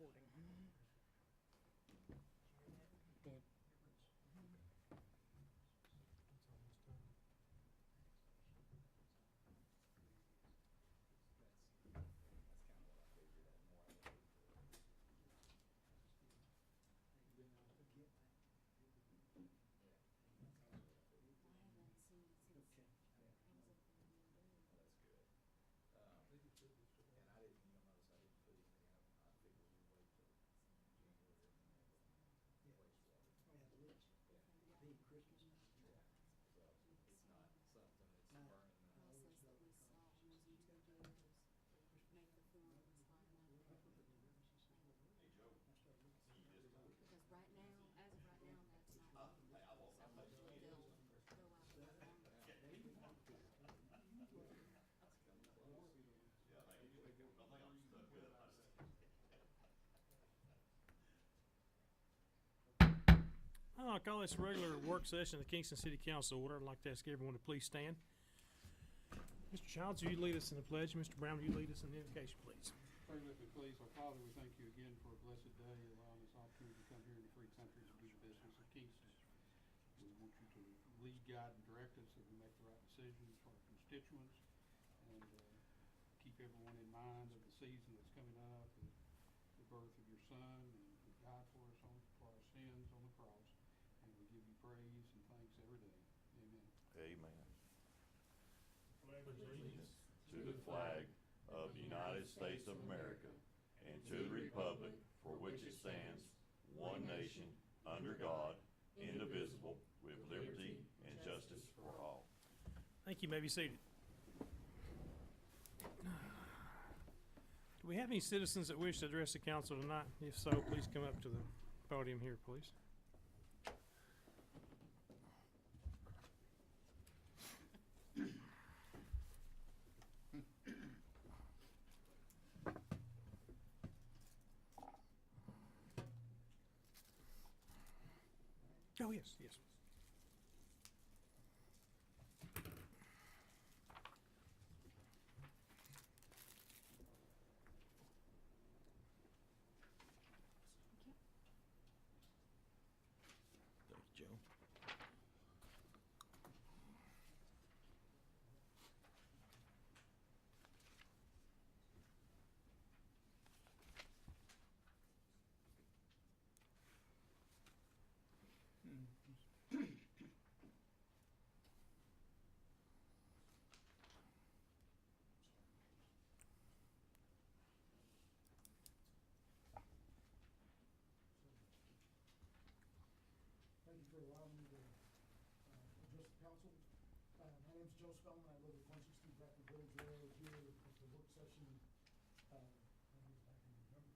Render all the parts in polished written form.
recording. Did. I'll call this a regular work session of the Kingston City Council order. I'd like to ask everyone to please stand. Mr. Childs, will you lead us in the pledge? Mr. Brown, will you lead us in the invocation, please? Pray with me, please. Our Father, we thank you again for a blessed day, allowing us opportunity to come here in the free country to do the business of Kingston. We want you to lead, guide, and direct us so we make the right decisions for our constituents, and keep everyone in mind of the season that's coming up, and the birth of your Son, and who died for us for our sins on the cross. And we give you praise and thanks every day. Amen. Amen. Allegiance to the flag of the United States of America and to the republic for which it stands, one nation, under God, indivisible, with liberty and justice for all. Thank you. You may be seated. Do we have any citizens that wish to address the council tonight? If so, please come up to the podium here, please. Oh, yes, yes. Thank you, Joe. Thank you for allowing me to address the council. My name is Joe Spellman. I live at 160 Bradford Village Road here at the work session. I think it was back in November,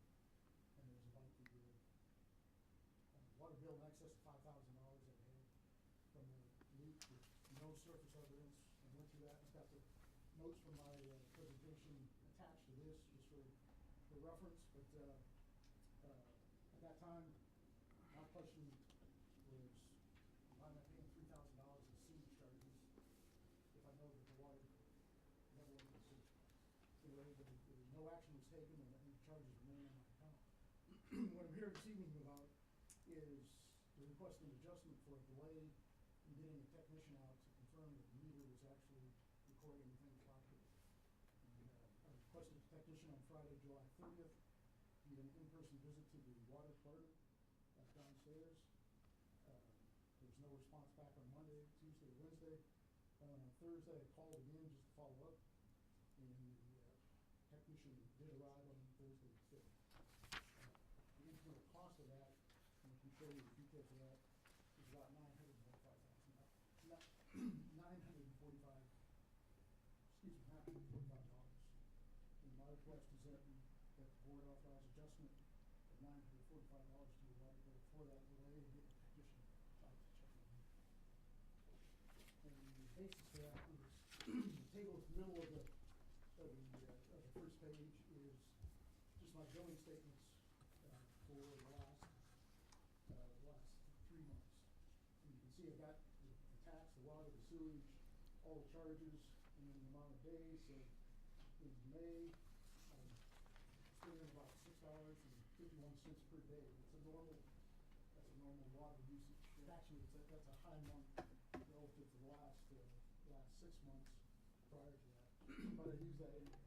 and it was about the water bill in excess of $5,000 that I had from the leak with no surface evidence. I went through that. I've got the notes from my presentation attached to this just for reference. But at that time, my question was, why am I paying $3,000 in sewage charges if I know that the water network is delayed, but no action was taken and the charges remain on my account? What I'm here this evening about is to request an adjustment for a delay in getting a technician out to confirm that the meter was actually recording everything properly. And, I requested a technician on Friday, July 30th. He did an in-person visit to the water department downstairs. There was no response back on Monday, Tuesday, Wednesday. On Thursday, I called again just to follow up, and the technician did arrive on Thursday the 5th. The incremental cost of that, and I can show you the details of that, is about $945. And my request is that the board authorize adjustment of $945 to the water bill for that delay and get the technician out to check it. And the basis for that is the table at the middle of the first page is just my billing statements for the last 3 months. And you can see I've got the tax, the water, the sewage, all the charges, and then the amount of days. So in May, I was spending about $6.50 51 cents per day. That's a normal water usage. Actually, that's a high month relative to the last 6 months prior to that. But I use that in there.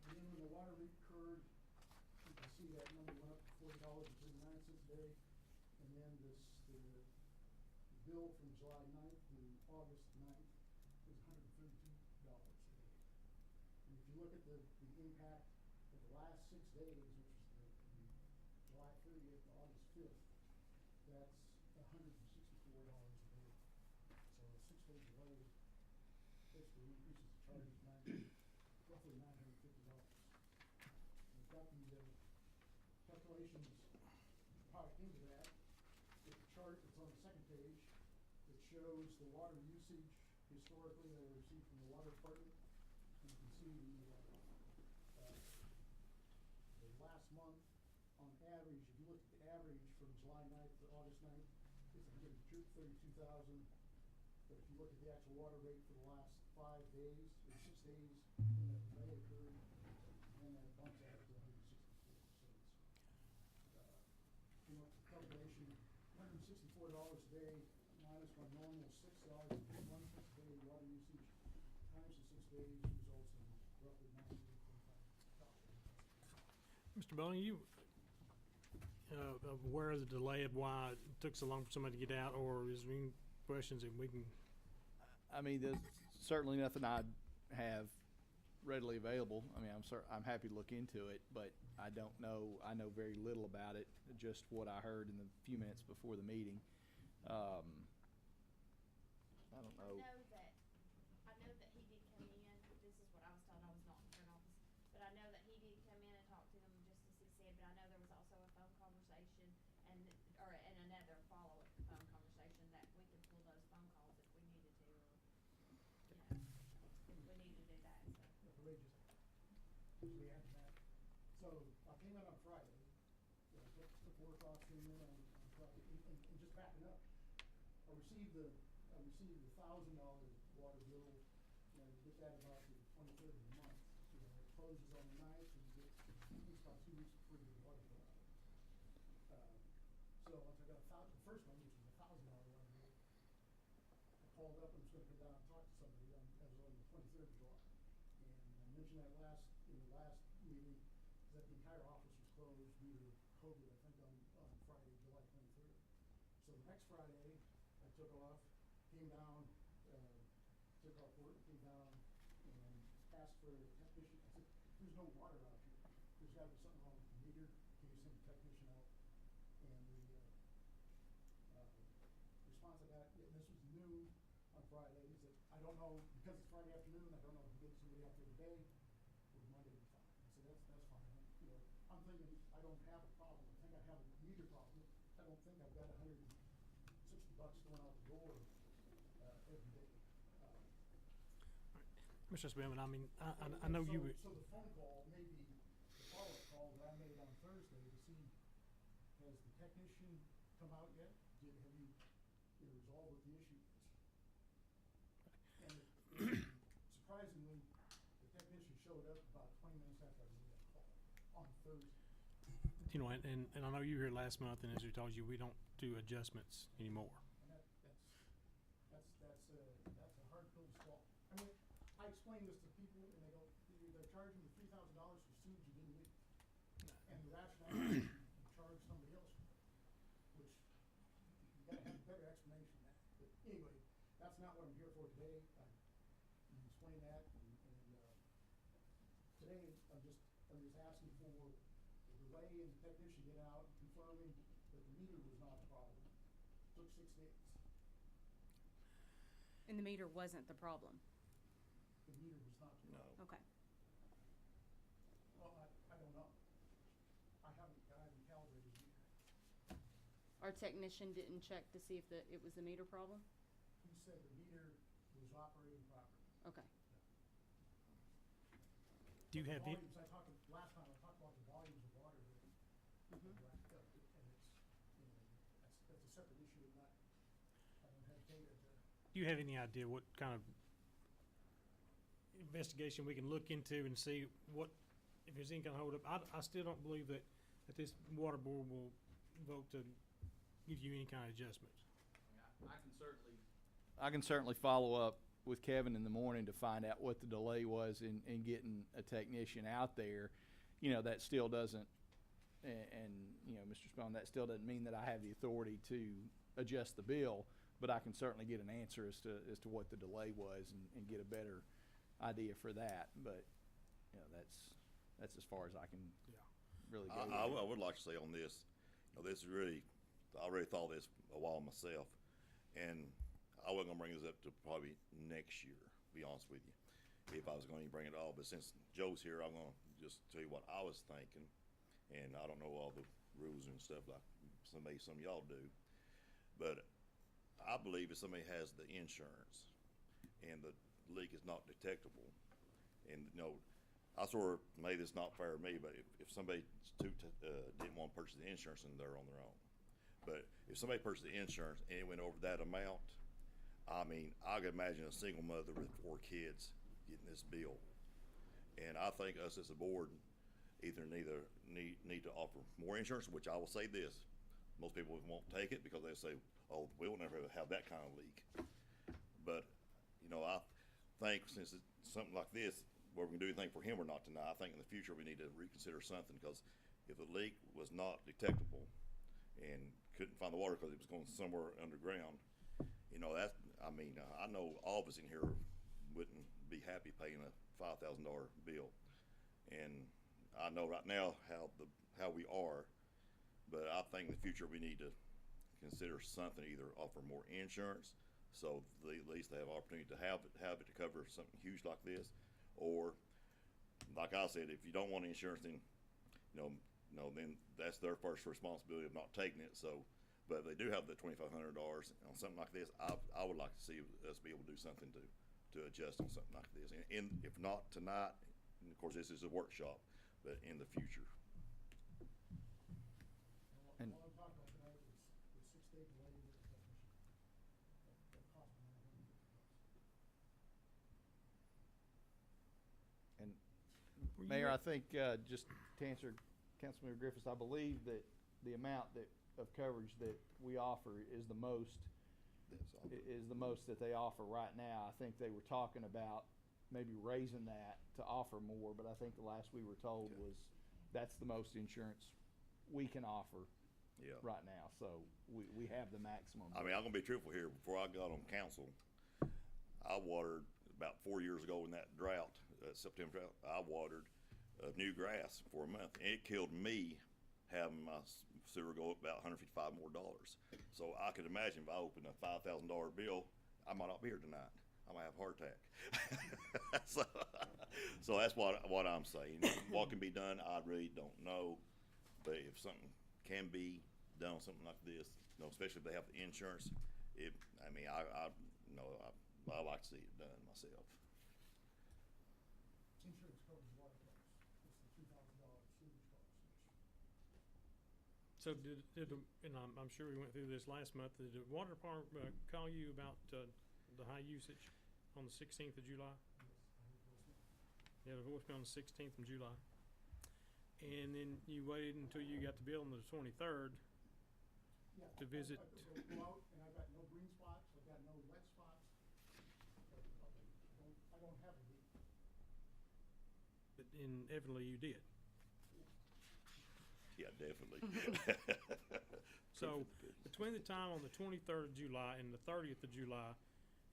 And then when the water rate occurred, you can see that number went up to $40.39 a day. And then the bill from July 9th to August 9th was $132 a day. And if you look at the impact of the last 6 days, which is the July 30th to August 5th, that's $164 a day. So a 6-day delay basically increases the charge roughly $950. We've got the calculations piled into that. With the chart that's on the second page, it shows the water usage historically that we received from the water department. And you can see the last month on average, if you look at the average from July 9th to August 9th, it's 132,000. But if you look at the actual water rate for the last 5 days, or 6 days, when that delay occurred, then that bumps out to 164. So it's, you know, calculation, $164 a day minus my normal $6.51 a day water usage times the 6 days results in roughly $925. Mr. Bowling, you aware of the delay of why it took so long for somebody to get out, or is there any questions that we can? I mean, there's certainly nothing I have readily available. I mean, I'm happy to look into it, but I don't know. I know very little about it. Just what I heard in the few minutes before the meeting. I don't know. I know that he did come in. This is what I was told. I was not in front office, but I know that he did come in and talk to them just as he said. But I know there was also a phone conversation and another follow-up phone conversation that we could pull those phone calls if we needed to, or if we needed to do that. So. The wages, react to that. So I came in on Friday. Took work off, came in on Friday, and just backing up. I received the $1,000 water bill, and you get that about the 23rd of the month. You know, it closes on the 9th, and you get at least about 2 weeks before your water bill out. So once I got the first one, which was a $1,000 water bill, I called up and was going to go down and talk to somebody as on the 23rd of July. And I mentioned that in the last meeting that the entire office was closed due to COVID, I think on Friday, July 23rd. So the next Friday, I took off, came down, took off work, came down, and asked for a technician. I said, there's no water out here. There's got to be something wrong with the meter. Can you send a technician out? And the response I got, and this was new on Friday, is that I don't know, because it's Friday afternoon, I don't know if we get somebody out there today, or Monday will be fine. I said, that's fine. You know, I'm thinking I don't have a problem. I think I have a meter problem. I don't think I've got $160 going out the door every day. Mr. Spillman, I mean, I know you. So the phone call, maybe the follow-up call that I made on Thursday to see, has the technician come out yet? Have you resolved what the issue is? And surprisingly, the technician showed up about 20 minutes after I made that call on Thursday. You know, and I know you were here last month, and as we told you, we don't do adjustments anymore. And that's a hard pill to swallow. I mean, I explain this to people, and they go, they're charging you $3,000 for sewage you didn't leak. And the rationale is you charge somebody else for it, which you gotta have a better explanation than that. But anyway, that's not what I'm here for today. You explain that, and today I'm just asking for the delay in the technician getting out, confirming that the meter was not a problem. It took 6 days. And the meter wasn't the problem? The meter was not the problem. Okay. Well, I don't know. I haven't calibrated the meter. Our technician didn't check to see if it was the meter problem? He said the meter was operating properly. Okay. Do you have it? Volumes, last time I talked about the volumes of water that racked up, and it's, that's a separate issue, I don't have data to. Do you have any idea what kind of investigation we can look into and see what, if there's any kind of holdup? I still don't believe that that this water board will vote to give you any kind of adjustments. I can certainly follow up with Kevin in the morning to find out what the delay was in getting a technician out there. You know, that still doesn't, and you know, Mr. Spohn, that still doesn't mean that I have the authority to adjust the bill, but I can certainly get an answer as to what the delay was and get a better idea for that. But, you know, that's as far as I can really go. I would like to say on this, you know, this is really, I already thought this a while myself, and I wasn't gonna bring this up to probably next year, to be honest with you, if I was gonna even bring it all. But since Joe's here, I'm gonna just tell you what I was thinking, and I don't know all the rules and stuff like some of y'all do, but I believe if somebody has the insurance and the leak is not detectable, and you know, I sort of, maybe it's not fair to me, but if somebody didn't want to purchase the insurance, then they're on their own. But if somebody purchased the insurance and it went over that amount, I mean, I could imagine a single mother with 4 kids getting this bill. And I think us as a board either need to offer more insurance, which I will say this, most people won't take it because they say, oh, we'll never have that kind of leak. But, you know, I think since it's something like this, whether we can do anything for him or not tonight, I think in the future we need to reconsider something, because if the leak was not detectable and couldn't find the water because it was going somewhere underground, you know, that, I mean, I know all of us in here wouldn't be happy paying a $5,000 bill. And I know right now how we are, but I think in the future we need to consider something, either offer more insurance so at least they have opportunity to have it to cover something huge like this, or like I said, if you don't want insurance, then then that's their first responsibility of not taking it. So, but if they do have the $2,500 on something like this, I would like to see us be able to do something to adjust on something like this. And if not tonight, and of course this is a workshop, but in the future. And all I'm talking about tonight is the 6-day delay with the technician. That cost me $950. And Were you Mayor, I at- think just to answer Councilmember Griffiths, I believe that the amount of coverage that we offer is the most that they offer right now. I think they were talking about maybe raising that to offer more, but I think the last we were told was that's the most insurance we can offer right now. So we have the maximum. I mean, I'm gonna be truthful here. Before I got on council, I watered about 4 years ago in that drought, September drought. I watered new grass for a month, and it killed me having my sewer go up about $155 more. So I could imagine if I opened a $5,000 bill, I might not be here tonight. I might have a heart attack. so that's what I'm saying. What can be done, I really don't know. But if something can be done on something like this, especially if they have the insurance, I like to see it done myself. Insurance covers water costs. It's the $2,000 sewage cost. So and I'm sure we went through this last month, did the water department call you about the high usage on the 16th of July? Yeah, the voicemail on the 16th of July. And then you waited until you got the bill on the 23rd Yeah, to visit. I go out and I've got no green spots, I've got no wet spots. I don't have a leak. But inevitably you did. Yeah, definitely. So between the time on the 23rd of July and the 30th of July,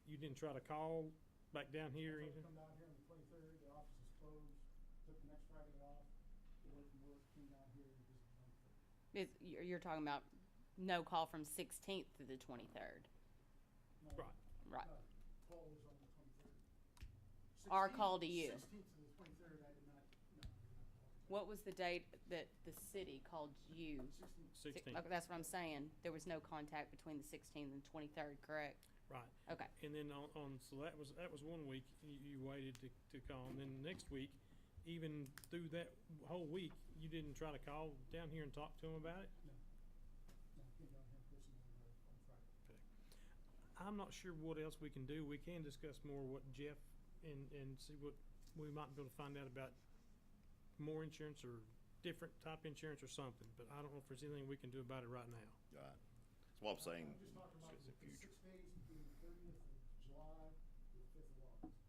you didn't try to call back down here or So I anything? come down here on the 23rd, the office is closed, took the next Friday off, away from work, came down here and visited on the 3rd. You're talking about no call from 16th to the 23rd. No, Right. Right. no, call was on the 23rd. Our call to you. 16th to the 23rd, I did not call. What was the date that the city called you? 16th. 16th. Okay, that's what I'm saying. There was no contact between the 16th and 23rd, correct? Right. Okay. And then so that was 1 week you waited to call, and then the next week, even through that whole week, you didn't try to call down here and talk to them about it? No, came down here personally on Friday. I'm not sure what else we can do. We can discuss more what Jeff and see what we might be able to find out about more insurance or different type insurance or something, but I don't know if there's anything we can do about it right now. Right. That's what I'm saying. I'm just talking about It's the the future. 6 days between the 30th of July to the 5th of August.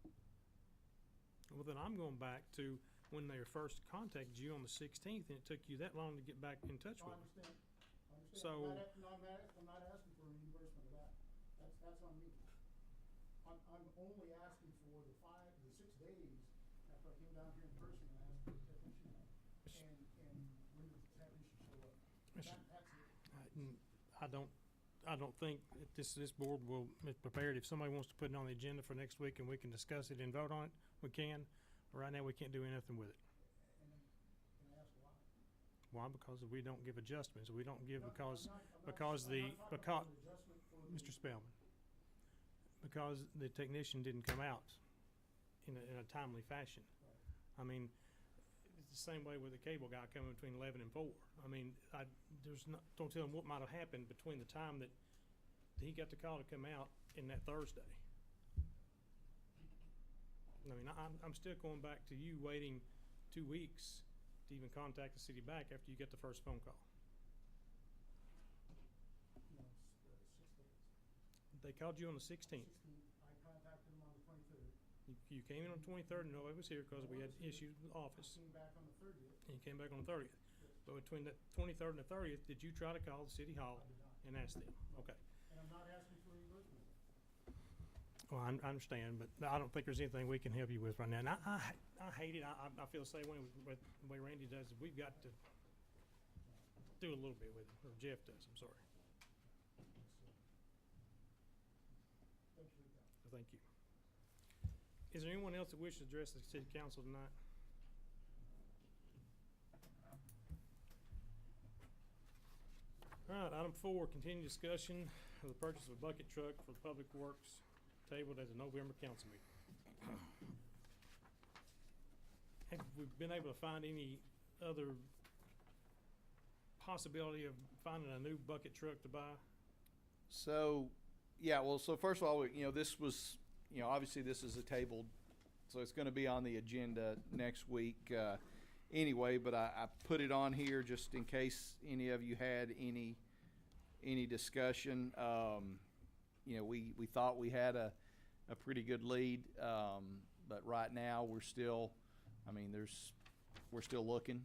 Well, then I'm going back to when they first contacted you on the 16th, and it took you that long to get back in touch No, I with them. understand. I understand. So- I'm not asking for a reimbursement of that. That's on me. I'm only asking for the 6 days after I came down here in person and asked for the technician. And when did the technician show up? That's it. I don't think that this board will be prepared. If somebody wants to put it on the agenda for next week and we can discuss it and vote on it, we can. Right now, we can't do anything with it. And then, can I ask why? Why? Because we don't give adjustments. We don't give No, because I'm not because talking about an adjustment for the- Mr. Spellman, because the technician didn't come out in a timely fashion. Right. I mean, it's the same way with the cable guy coming between 11 and 4. I mean, don't tell him what might have happened between the time that he got the call to come out and that Thursday. I mean, I'm still going back to you waiting 2 weeks to even contact the city back after you get the first phone call. No, it's 6 days. They called you on the 16th. 16th, I contacted him on the 23rd. You came in on the 23rd and nobody was here because we had issues with the office. I came back on the 30th. And you came back on the 30th. But between the 23rd and the 30th, did you try to call the city hall I did not. and ask them? Okay. And I'm not asking for reimbursement. Well, I understand, but I don't think there's anything we can help you with right now. And I hate it. I feel the same way with the way Randy does. We've got to do a little bit with it, or Jeff does, I'm sorry. Thank you for your time. Thank you. Is there anyone else that wishes to address the city council tonight? All right, item 4, continued discussion of the purchase of a bucket truck for Public Works, tabled at the November council meeting. Have we been able to find any other possibility of finding a new bucket truck to buy? So, yeah, well, so first of all, this was, obviously this is a tabled, so it's gonna be on the agenda next week, anyway, but I put it on here just in case any of you had any discussion. We thought we had a pretty good lead, but right now we're still, we're still looking,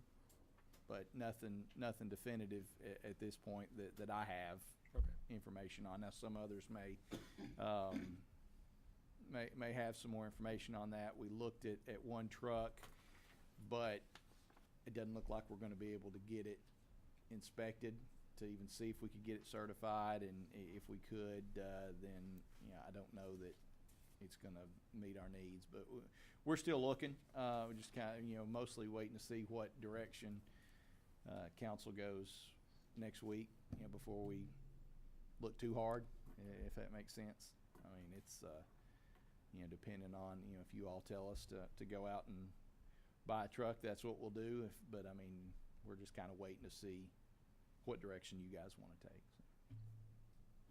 but nothing definitive at this point that I have information on. Now, some others may have some more information on that. We looked at one truck, but it doesn't look like we're gonna be able to get it inspected to even see if we could get it certified, and if we could, then, I don't know that it's gonna meet our needs, but we're still looking. We're just kinda, mostly waiting to see what direction, council goes next week, before we look too hard, if that makes sense. It's, depending on, if you all tell us to go out and buy a truck, that's what we'll do. But we're just kind of waiting to see what direction you guys want to take.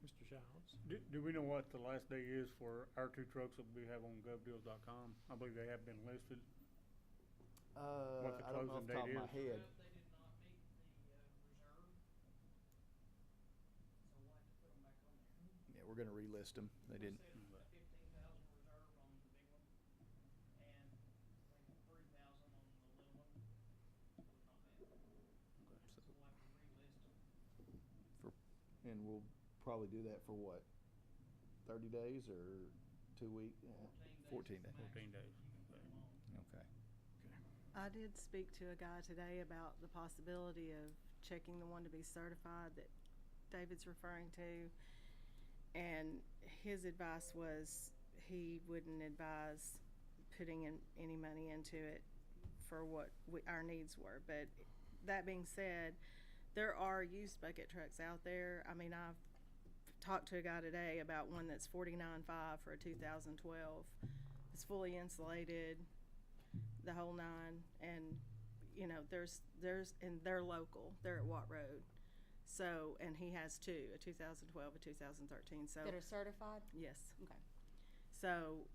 Mr. Childs? Do we know what the last day is for our 2 trucks that we have on govdeals.com? I believe they have been listed. What the I don't know off closing the top of date my is? head. They did not meet the reserve, so we'll have to put them back on there. Yeah, we're gonna relist them. They didn't. Said 15,000 reserve on the big one, and I think 3,000 on the little one, so we're not bad. So So we'll have to relist them. and we'll probably do that for what? 30 days or 2 weeks? 14 days. 14 days. Okay. I did speak to a guy today about the possibility of checking the one to be certified that David's referring to. And his advice was he wouldn't advise putting in any money into it for what our needs were. But that being said, there are used bucket trucks out there. I've talked to a guy today about one that's $49,500 for a 2012. It's fully insulated, the whole nine, and there's and they're local. They're at Watt Road. So, and he has 2, a 2012, a 2013. So That are certified? yes. Okay. So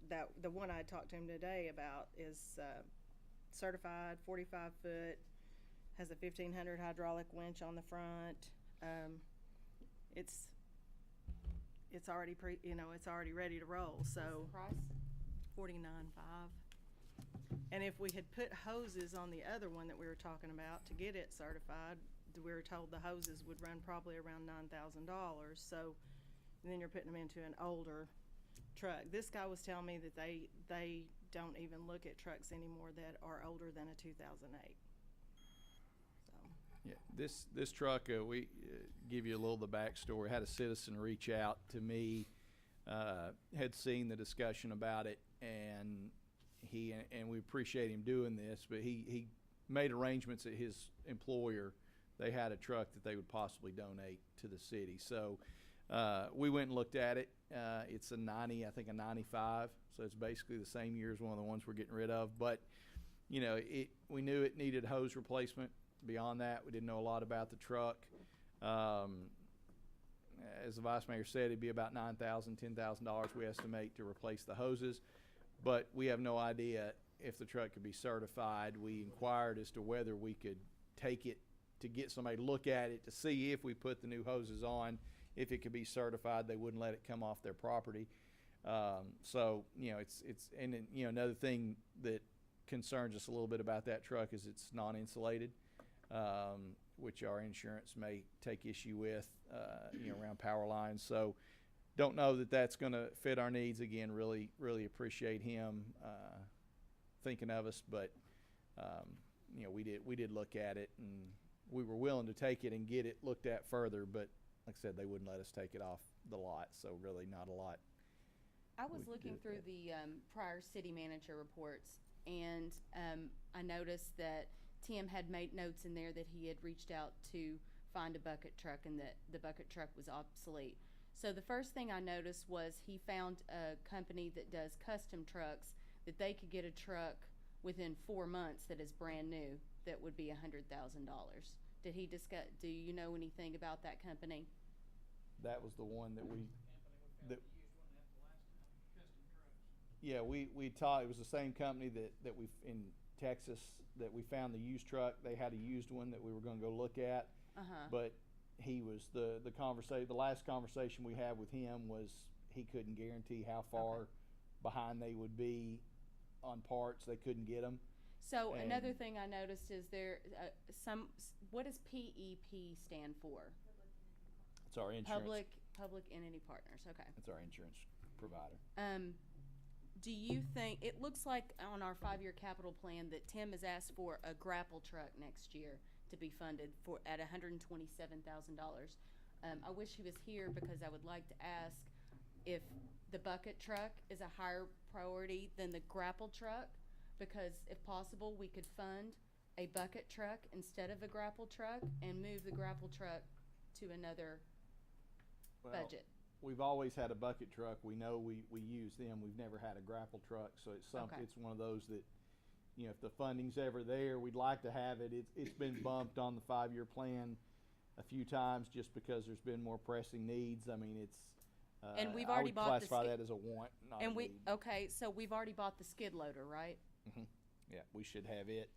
that the one I talked to him today about is certified, 45 foot, has a 1500 hydraulic winch on the front. It's already it's already ready to roll, so. What's the price? $49,500. And if we had put hoses on the other one that we were talking about to get it certified, we were told the hoses would run probably around $9,000. So then you're putting them into an older truck. This guy was telling me that they don't even look at trucks anymore that are older than a 2008. So. Yeah, this truck, we give you a little of the backstory. Had a citizen reach out to me, had seen the discussion about it, and we appreciate him doing this, but he made arrangements at his employer. They had a truck that they would possibly donate to the city. So we went and looked at it. It's a 95, so it's basically the same year as one of the ones we're getting rid of. But, we knew it needed hose replacement. Beyond that, we didn't know a lot about the truck. As the Vice Mayor said, it'd be about $9,000, $10,000 we estimate to replace the hoses. But we have no idea if the truck could be certified. We inquired as to whether we could take it to get somebody to look at it to see if we put the new hoses on, if it could be certified. They wouldn't let it come off their property. So, and then, another thing that concerns us a little bit about that truck is it's non-insulated, which our insurance may take issue with, around power lines. So, don't know that that's going to fit our needs. Again, really appreciate him thinking of us, but we did look at it, and we were willing to take it and get it looked at further, but like I said, they wouldn't let us take it off the lot, so really not a lot. I was looking through the prior city manager reports, and I noticed that Tim had made notes in there that he had reached out to find a bucket truck and that the bucket truck was obsolete. So the first thing I noticed was he found a company that does custom trucks, that they could get a truck within 4 months that is brand new that would be $100,000. Did he discuss? Do you know anything about that company? That was the one that we. The company we found that used one after the last time, custom trucks. Yeah, we taught it was the same company that we in Texas that we found the used truck. They had a used one that we were going to go look at, but he was the last conversation we had with him was he couldn't guarantee how far behind they would be on parts. They couldn't get them. So another thing I noticed is there what does PEP stand for? It's our insurance. Public Entity Partners. Okay. It's our insurance provider. Do you think it looks like on our 5-year capital plan that Tim has asked for a grapple truck next year to be funded at $127,000? I wish he was here because I would like to ask if the bucket truck is a higher priority than the grapple truck, because if possible we could fund a bucket truck instead of a grapple truck and move the grapple truck to another budget. We've always had a bucket truck. We know we use them. We've never had a grapple truck, so it's it's one of those that, if the funding's ever there, we'd like to have it. It's been bumped on the 5-year plan a few times just because there's been more pressing needs. I mean, it's and we've already bought classify that as a want, not a need. Okay, so we've already bought the skid loader, right? Mm-hmm. Yeah, we should have it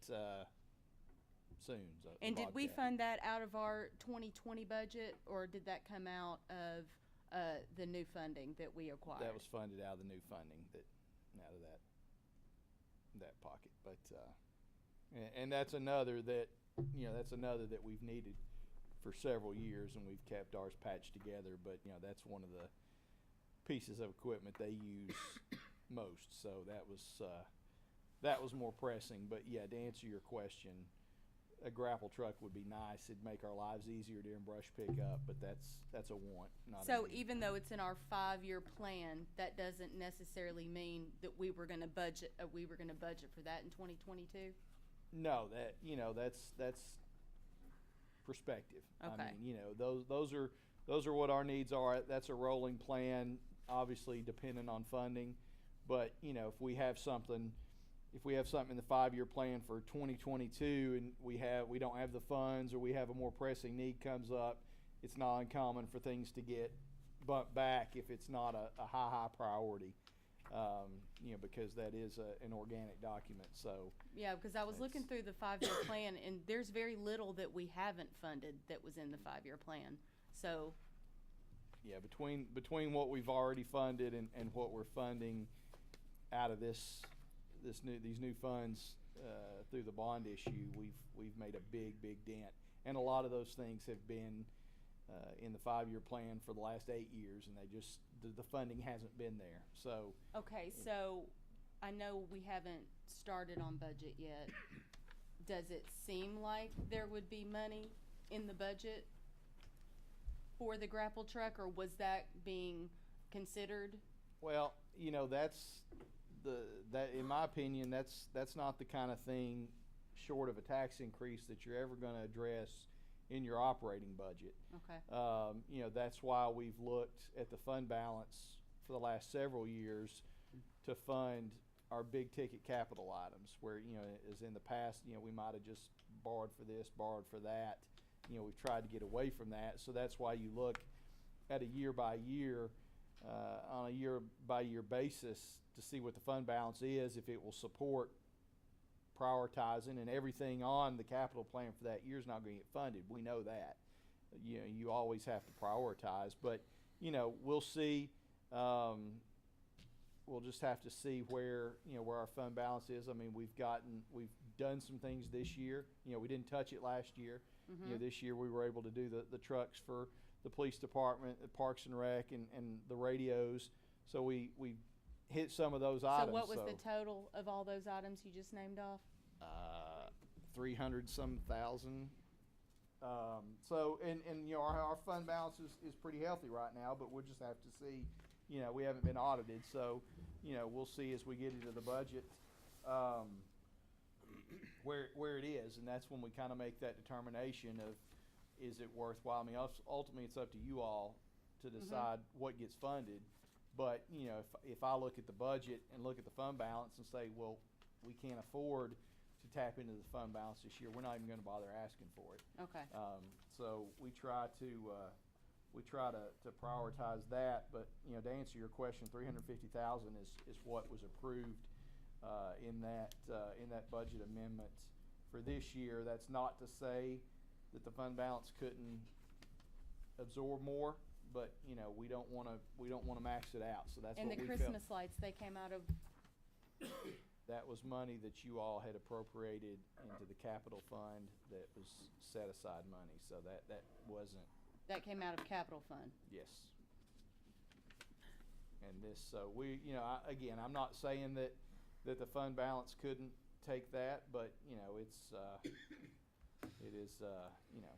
soon. So and did we fund that out of our 2020 budget, or did that come out of the new funding that we acquired? That was funded out of the new funding out of that pocket. But and that's another that we've needed for several years, and we've kept ours patched together. But that's one of the pieces of equipment they use most. So that was more pressing. But yeah, to answer your question, a grapple truck would be nice. It'd make our lives easier during brush pickup, but that's a want, not a need. Even though it's in our 5-year plan, that doesn't necessarily mean that we were going to budget for that in 2022. No, that's perspective. Okay. I mean, those are what our needs are. That's a rolling plan, obviously dependent on funding. But if we have something in the 5-year plan for 2022 and we don't have the funds, or we have a more pressing need comes up, it's not uncommon for things to get bumped back if it's not a high priority. You know, because that is an organic document, so. Yeah, because I was looking It's- through the 5-year plan, and there's very little that we haven't funded that was in the 5-year plan. So, Yeah, between what we've already funded and what we're funding out of these new funds through the bond issue, we've made a big dent. And a lot of those things have been in the 5-year plan for the last 8 years, and the funding hasn't been there. So okay, so I know we haven't started on budget yet. Does it seem like there would be money in the budget for the grapple truck, or was that being considered? well, you know, that in my opinion, that's not the kind of thing, short of a tax increase, that you're ever going to address in your operating budget. Okay. You know, that's why we've looked at the fund balance for the last several years to fund our big ticket capital items, where, you know, as in the past, you know, we might have just borrowed for this, borrowed for that. You know, we've tried to get away from that. So that's why you look at a year by year, on a year by year basis, to see what the fund balance is, if it will support prioritizing, and everything on the capital plan for that year is not going to get funded. We know that. You know, you always have to prioritize, but, you know, we'll see. We'll just have to see where our fund balance is. I mean, we've done some things this year. You know, we didn't touch it last year. Mm-hmm. You know, this year we were able to do the trucks for the police department, the Parks and Rec, and the radios. So we hit some of those items. So what was the total of all those items you just named off? 300-some thousand. So, and you know, our fund balance is pretty healthy right now, but we'll just have to see. You know, we haven't been audited, so, you know, we'll see as we get into the budget where it is, and that's when we kind of make that determination of, is it worthwhile? I mean, ultimately, it's up to you all to decide what gets funded. But, you know, if I look at the budget and look at the fund balance and say, well, we can't afford to tap into the fund balance this year, we're not even going to bother asking for it. Okay. So we try to prioritize that. But, you know, to answer your question, $350,000 is what was approved in that budget amendment for this year. That's not to say that the fund balance couldn't absorb more, but, you know, we don't want to max it out. So that's And what the we felt. Christmas lights, they came out of, That was money that you all had appropriated into the capital fund that was set aside money. So that wasn't. that came out of capital fund. Yes. And this, so I'm not saying that the fund balance couldn't take that, but, you know, it is, you know,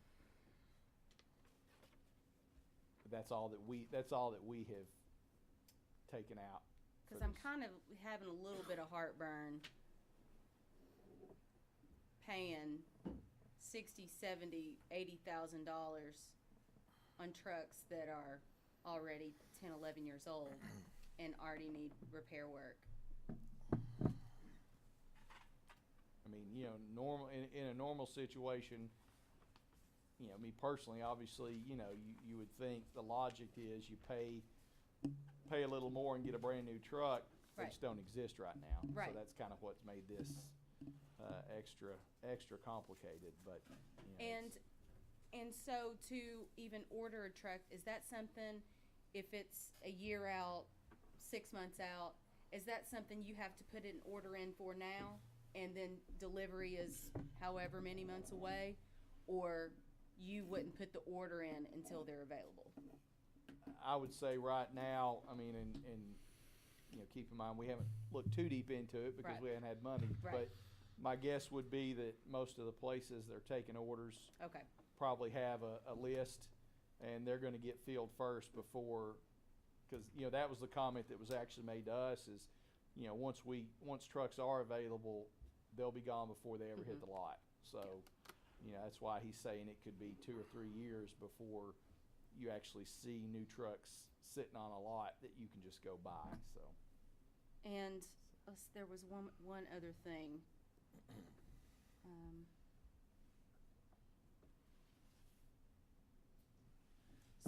that's all that we have taken out. for Because I'm this. kind of having a little bit of heartburn paying $60,000, $70,000, $80,000 on trucks that are already 10, 11 years old and already need repair work. I mean, you know, in a normal situation, you know, me personally, obviously, you know, you would think the logic is you pay a little more and get a brand new truck. They Right. just don't exist right now. Right. So that's kind of what's made this extra complicated. But, you know, And so to even order a truck, is that something, if it's a year out, 6 months out, is that something you have to put an order in for now, and then delivery is however many months away, or you wouldn't put the order in until they're available? I would say right now, I mean, and you know, keep in mind, we haven't looked too deep into it because Right. we haven't had money. Right. But my guess would be that most of the places that are taking orders Okay, probably have a list, and they're going to get filled first before, because, you know, that was the comment that was actually made to us is, you know, once trucks are available, they'll be gone before they ever hit the lot. So, you know, that's why he's saying it could be 2 or 3 years before you actually see new trucks sitting on a lot that you can just go buy. So, and there was one other thing.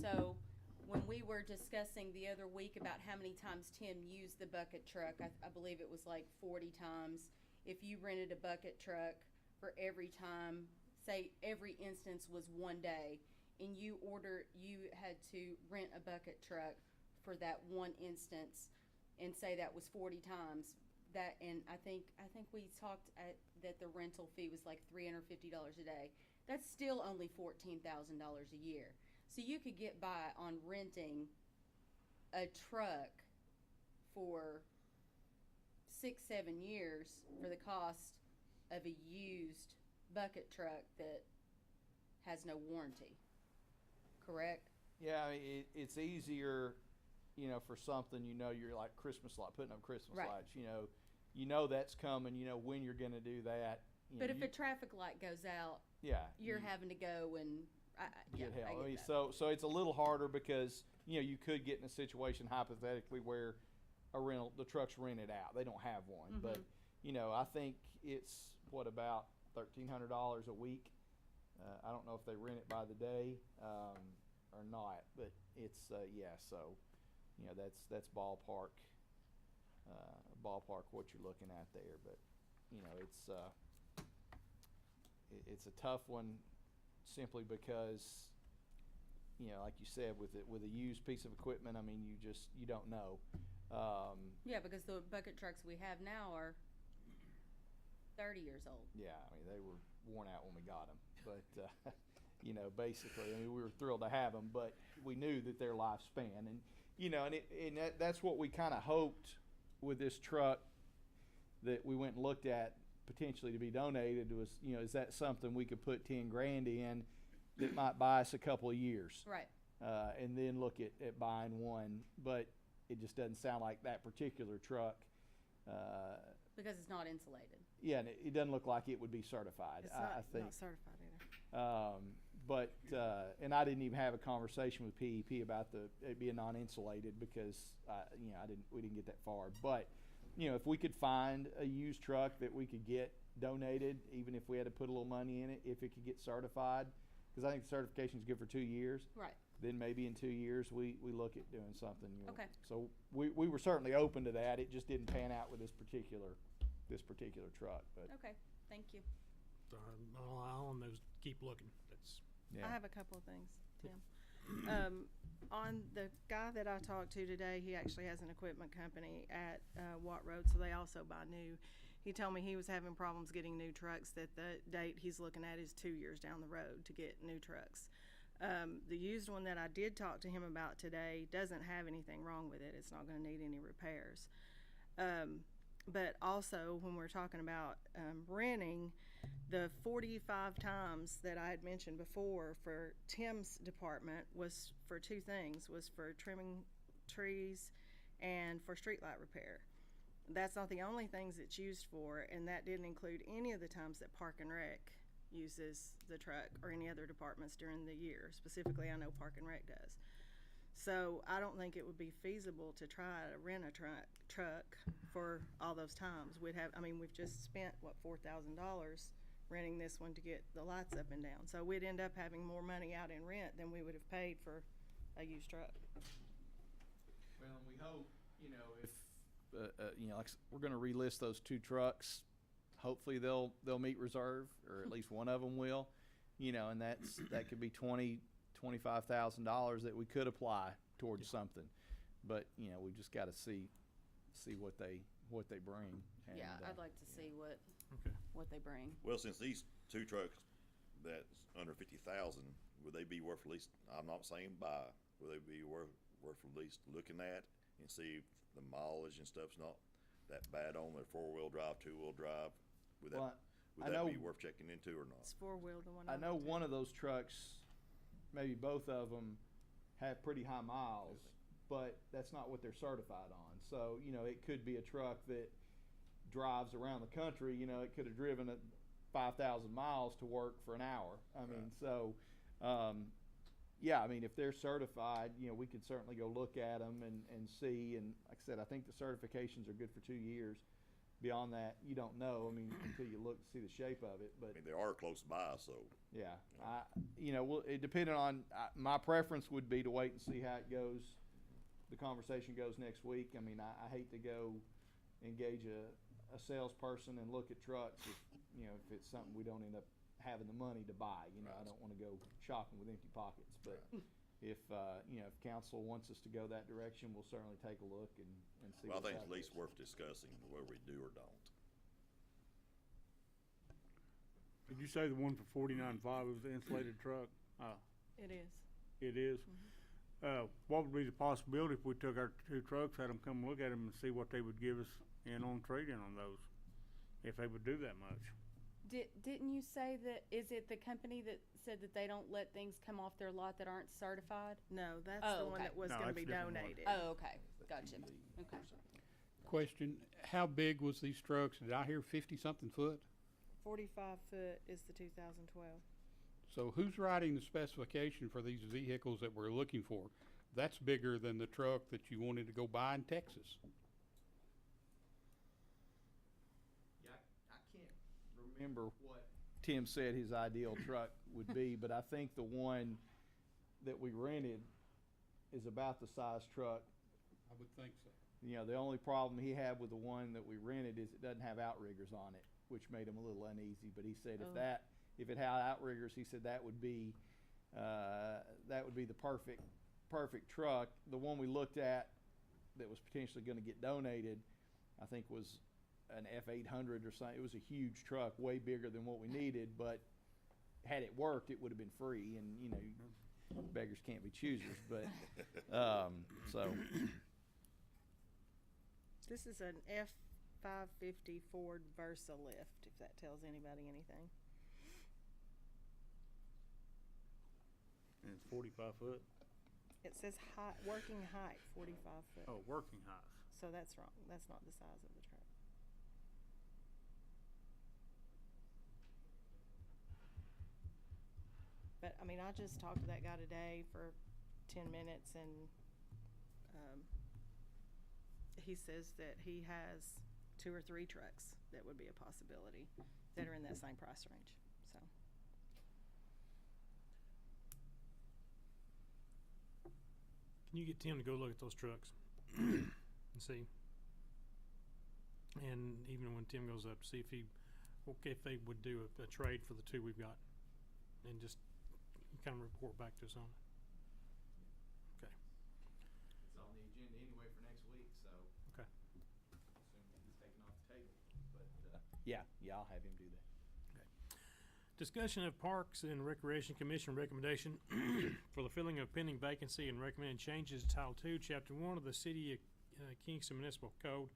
So when we were discussing the other week about how many times Tim used the bucket truck. I believe it was like 40 times. If you rented a bucket truck for every time, say every instance was 1 day, and you had to rent a bucket truck for that one instance, and say that was 40 times. And I think we talked that the rental fee was like $350 a day. That's still only $14,000 a year. So you could get by on renting a truck for 6-7 years for the cost of a used bucket truck that has no warranty. Correct? Yeah, I mean, it's easier, for something, you're like Christmas light, putting up Christmas Right. lights, you know that's coming, when you're gonna do that. But if a traffic light goes out, yeah, you're having to go and get I help. get I mean, that. so it's a little harder because, you could get in a situation hypothetically where the truck's rented out. They don't have one. But, I think it's, about $1,300 a week. I don't know if they rent it by the day, or not, but it's, so, that's ballpark what you're looking at there. But, it's a tough one simply because, like you said, with a used piece of equipment, I mean, you don't know. Yeah, because the bucket trucks we have now are 30 years old. Yeah, I mean, they were worn out when we got them. But, basically, I mean, we were thrilled to have them, but we knew that their lifespan. And, that's what we kind of hoped with this truck that we went and looked at potentially to be donated was, is that something we could put 10 grand in that might buy us a couple of years? Right. And then look at buying one. But it just doesn't sound like that particular truck. Because it's not insulated. Yeah, and it doesn't look like it would be certified. It's I think. not certified either. But and I didn't even have a conversation with PEP about it being non-insulated because we didn't get that far. But if we could find a used truck that we could get donated, even if we had to put a little money in it, if it could get certified, because I think the certification is good for 2 years. Right. Then maybe in 2 years we look at doing something. Okay. So we were certainly open to that. It just didn't pan out with this particular truck. But Okay. Thank you. All on those, keep looking. That's yeah. I have a couple of things, Tim. On the guy that I talked to today, he actually has an equipment company at Watt Road, so they also buy new. He told me he was having problems getting new trucks, that the date he's looking at is 2 years down the road to get new trucks. The used one that I did talk to him about today doesn't have anything wrong with it. It's not going to need any repairs. But also, when we're talking about renting, the 45 times that I had mentioned before for Tim's department was for two things, was for trimming trees and for streetlight repair. That's not the only things it's used for, and that didn't include any of the times that Park and Rec uses the truck or any other departments during the year. Specifically, I know Park and Rec does. So I don't think it would be feasible to try to rent a truck for all those times. We've just spent, $4,000 renting this one to get the lights up and down. So we'd end up having more money out in rent than we would have paid for a used truck. Well, and we hope, if like we're going to relist those two trucks. Hopefully they'll meet reserve, or at least one of them will. And that could be $25,000 that we could apply towards something. But we just got to see what they bring. And, Yeah, I'd like to see what they bring. Well, since these two trucks that's under 50,000, would they be worth at least? I'm not saying buy. Would they be worth at least looking at and see if the mileage and stuff's not that bad on their 4-wheel drive, 2-wheel drive? Would that be worth checking into or not? It's 4-wheel, the one I know one of those trucks, maybe both of them, have pretty high miles, but that's not what they're certified on. So, it could be a truck that drives around the country. It could have driven at 5,000 miles to work for an hour. If they're certified, we could certainly go look at them and see. And like I said, I think the certifications are good for 2 years. Beyond that, you don't know, I mean, until you look to see the shape of it, but. I mean, they are close by, so. Yeah, well, it depended on, my preference would be to wait and see how it goes, the conversation goes next week. I mean, I hate to go engage a salesperson and look at trucks if, if it's something we don't end up having the money to buy, I don't wanna go shopping with empty pockets, but if, if council wants us to go that direction, we'll certainly take a look and see. Well, I what's think out it's at least there. worth discussing whether we do or don't. Did you say the one for 49.5 was the insulated truck? It is. It is. What would be the possibility if we took our 2 trucks, had them come look at them and see what they would give us on trade-in on those, if they would do that much? Didn't you say that, is it the company that said that they don't let things come off their lot that aren't certified? No, that's Oh, the one okay. that was No, gonna that's be a different one. donated. Oh, okay, gotcha, okay. Question, how big was these trucks? Did I hear 50-something foot? 45 foot is the 2012. So who's writing the specification for these vehicles that we're looking for? That's bigger than the truck that you wanted to go buy in Texas. Yeah, I can't remember what Tim said his ideal truck would be, but I think the one that we rented is about the size truck. I would think so. The only problem he had with the one that we rented is it doesn't have outriggers on it, which made him a little uneasy, but he said Oh. if it had outriggers, he said that would be the perfect truck. The one we looked at that was potentially gonna get donated, I think was an F800 or something. It was a huge truck, way bigger than what we needed, but had it worked, it would have been free, and beggars can't be choosers, but, so. This is an F550 Ford Versa lift, if that tells anybody anything. And it's 45 foot? It says height, working height, 45 foot. Oh, working height. So that's wrong. That's not the size of the truck. But, I mean, I just talked to that guy today for 10 minutes and, he says that he has 2 or 3 trucks that would be a possibility that are in that same price range, so. Can you get Tim to go look at those trucks and see? And even when Tim goes up, see if they would do a trade for the 2 we've got, and just kind of report back to us on it. Okay. It's on the agenda anyway for next week, so. Okay. Assuming he's taken off the table, but, yeah, I'll have him do that. Discussion of Parks and Recreation Commission recommendation for the filling of pending vacancy and recommended changes to Title II, Chapter 1 of the City of Kingston Municipal Code.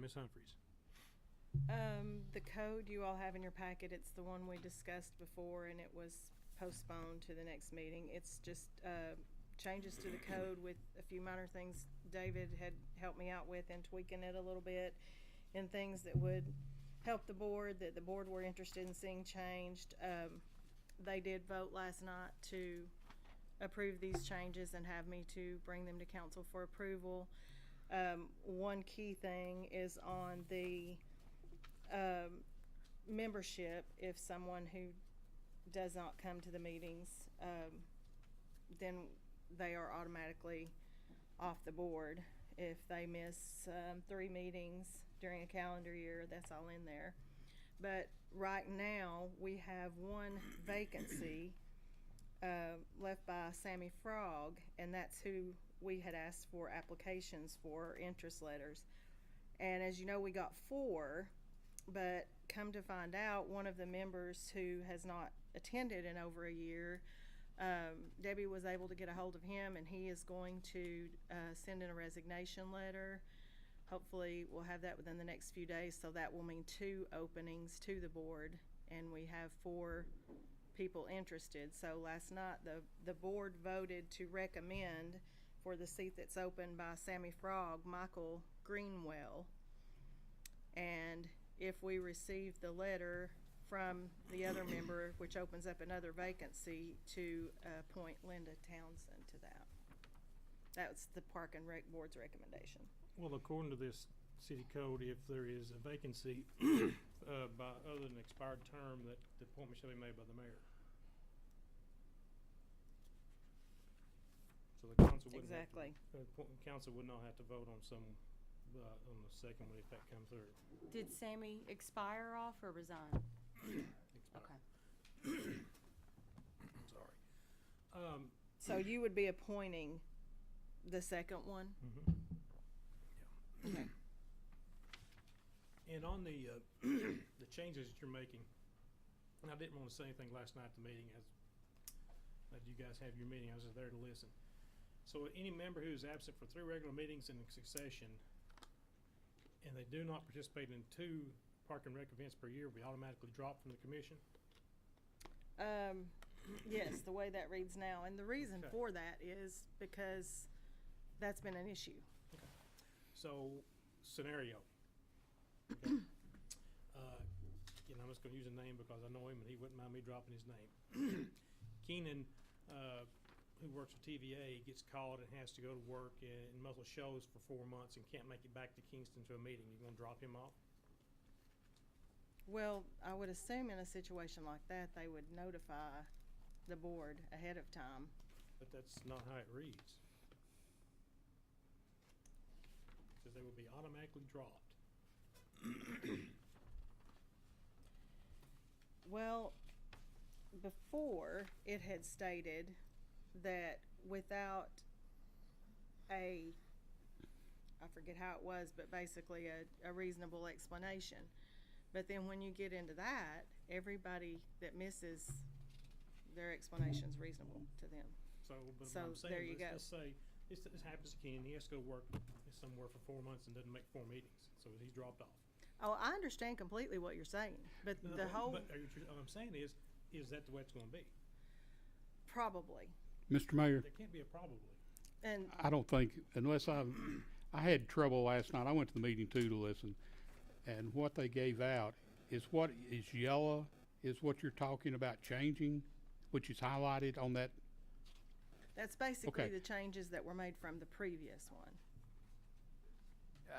Ms. Humphries. The code you all have in your packet, it's the one we discussed before, and it was postponed to the next meeting. It's just changes to the code with a few minor things David had helped me out with and tweaking it a little bit, and things that would help the board, that the board were interested in seeing changed. They did vote last night to approve these changes and have me to bring them to council for approval. One key thing is on the membership. If someone who does not come to the meetings, then they are automatically off the board. If they miss 3 meetings during a calendar year, that's all in there. But right now, we have 1 vacancy left by Sammy Frog, and that's who we had asked for applications for, interest letters. And as you know, we got 4, but come to find out, one of the members who has not attended in over a year, Debbie was able to get a hold of him, and he is going to send in a resignation letter. Hopefully, we'll have that within the next few days, so that will mean 2 openings to the board, and we have 4 people interested. So last night, the board voted to recommend for the seat that's open by Sammy Frog, Michael Greenwell. And if we receive the letter from the other member, which opens up another vacancy, to appoint Linda Townsend to that. That's the Park and Rec Board's recommendation. Well, according to this city code, if there is a vacancy by other than expired term, that the appointment shall be made by the mayor. So the council wouldn't have to- Exactly. council would not have to vote on on the second one if that comes through. Did Sammy expire off or resign? Expired. Okay. Sorry. So you would be appointing the second one? Mhm. Okay. And on the the changes that you're making, and I didn't want to say anything last night at the meeting, as you guys have your meeting, I was just there to listen. So any member who is absent for 3 regular meetings in succession, and they do not participate in 2 park and rec events per year, will be automatically dropped from the commission. Yes, the way that reads now, and the reason Okay. for that is because that's been an issue. So, scenario. Okay. I'm just gonna use a name because I know him and he wouldn't mind me dropping his name. Keenan, who works for TVA, gets called and has to go to work in multiple shows for 4 months and can't make it back to Kingston to a meeting. You gonna drop him off? Well, I would assume in a situation like that, they would notify the board ahead of time. But that's not how it reads. It says they will be automatically dropped. Well, before, it had stated that without I forget how it was, but basically a reasonable explanation. But then when you get into that, everybody that misses, their explanation's reasonable to them. So, but So, what I'm saying, there you go. let's say, this happens to Keenan, he has to go work somewhere for 4 months and doesn't make 4 meetings, so he's dropped off. Oh, I understand completely what you're saying, but No, the whole, But what I'm saying is that the way it's gonna be? probably, Mr. Mayor, There can't be a probably. and I don't think, unless I had trouble last night, I went to the meeting too to listen, and what they gave out is what is yellow is what you're talking about changing, which is highlighted on that. that's basically Okay. the changes that were made from the previous one.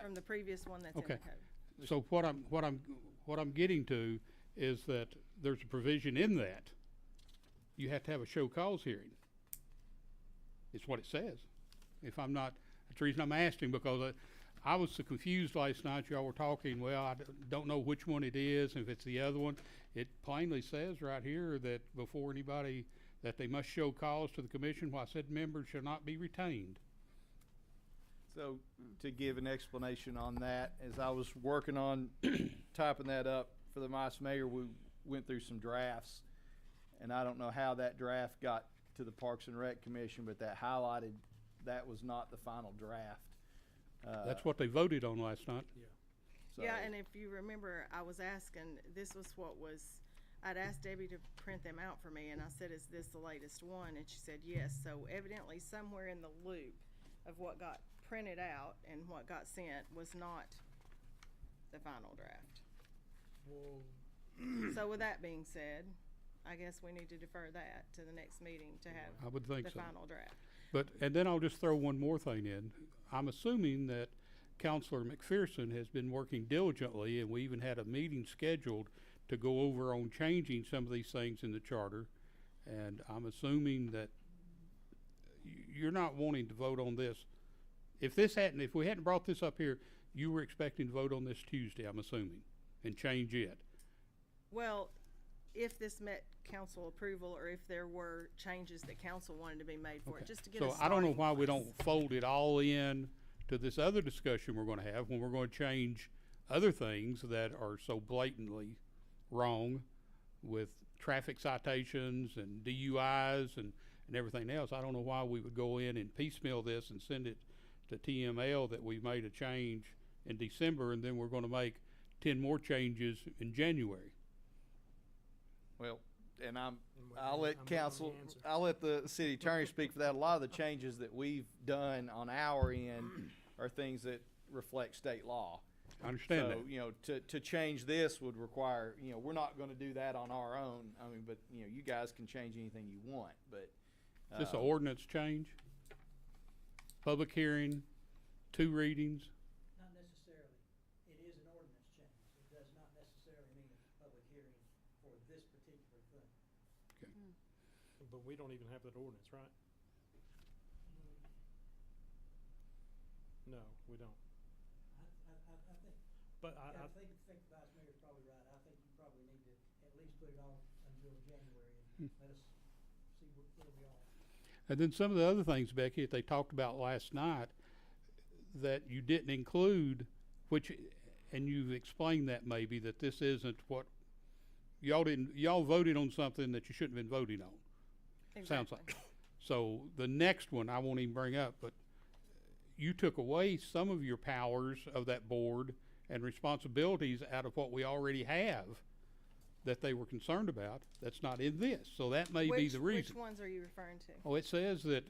From the previous one that's in Okay. the code. So what I'm getting to is that there's a provision in that. You have to have a show cause hearing. It's what it says. If I'm not, that's the reason I'm asking, because I was so confused last night. Y'all were talking, well, I don't know which one it is, and if it's the other one. It plainly says right here that before anybody, that they must show cause to the commission while said members shall not be retained. So, to give an explanation on that, as I was working on typing that up for the vice mayor, we went through some drafts. And I don't know how that draft got to the Parks and Rec Commission, but that highlighted, that was not the final draft. That's what they voted on last night. So- Yeah, and if you remember, I was asking, this was what was, I'd asked Debbie to print them out for me, and I said, is this the latest one? And she said, yes. So evidently, somewhere in the loop of what got printed out and what got sent was not the final draft. Well, So with that being said, I guess we need to defer that to the next meeting to have I would think the so. final draft. But, and then I'll just throw one more thing in. I'm assuming that Counselor McPherson has been working diligently, and we even had a meeting scheduled to go over on changing some of these things in the charter. And I'm assuming that you're not wanting to vote on this. If we hadn't brought this up here, you were expecting to vote on this Tuesday, I'm assuming, and change it. Well, if this met council approval, or if there were changes that council wanted to be made for it, Okay. just to get a So I don't know starting why we place. don't fold it all in to this other discussion we're gonna have when we're gonna change other things that are so blatantly wrong with traffic citations and DUIs and everything else. I don't know why we would go in and piecemeal this and send it to TML that we made a change in December, and then we're gonna make 10 more changes in January. Well, and I'll I'm let waiting on council, the answer. I'll let the city attorney speak for that. A lot of the changes that we've done on our end are things that reflect state law. I understand that. So, you know, to change this would require, you know, we're not gonna do that on our own. I mean, but, you know, you guys can change anything you want, but. Is this an um, ordinance change? Public hearing, 2 readings? Not necessarily. But we don't even have that ordinance, right? No, we don't. I think, But yeah, I I think the Vice Mayor's probably right. I think you probably need to at least put it off until January and let us see where we are. And then some of the other things, Becky, that they talked about last night that you didn't include, which, and you've explained that maybe, that this isn't what, y'all voted on something that you shouldn't have been voting on. Sounds like. So the next one I won't even bring up, but you took away some of your powers of that board and responsibilities out of what we already have that they were concerned about. That's not in this, so that may be the reason. Which ones are you referring to? Oh, it says that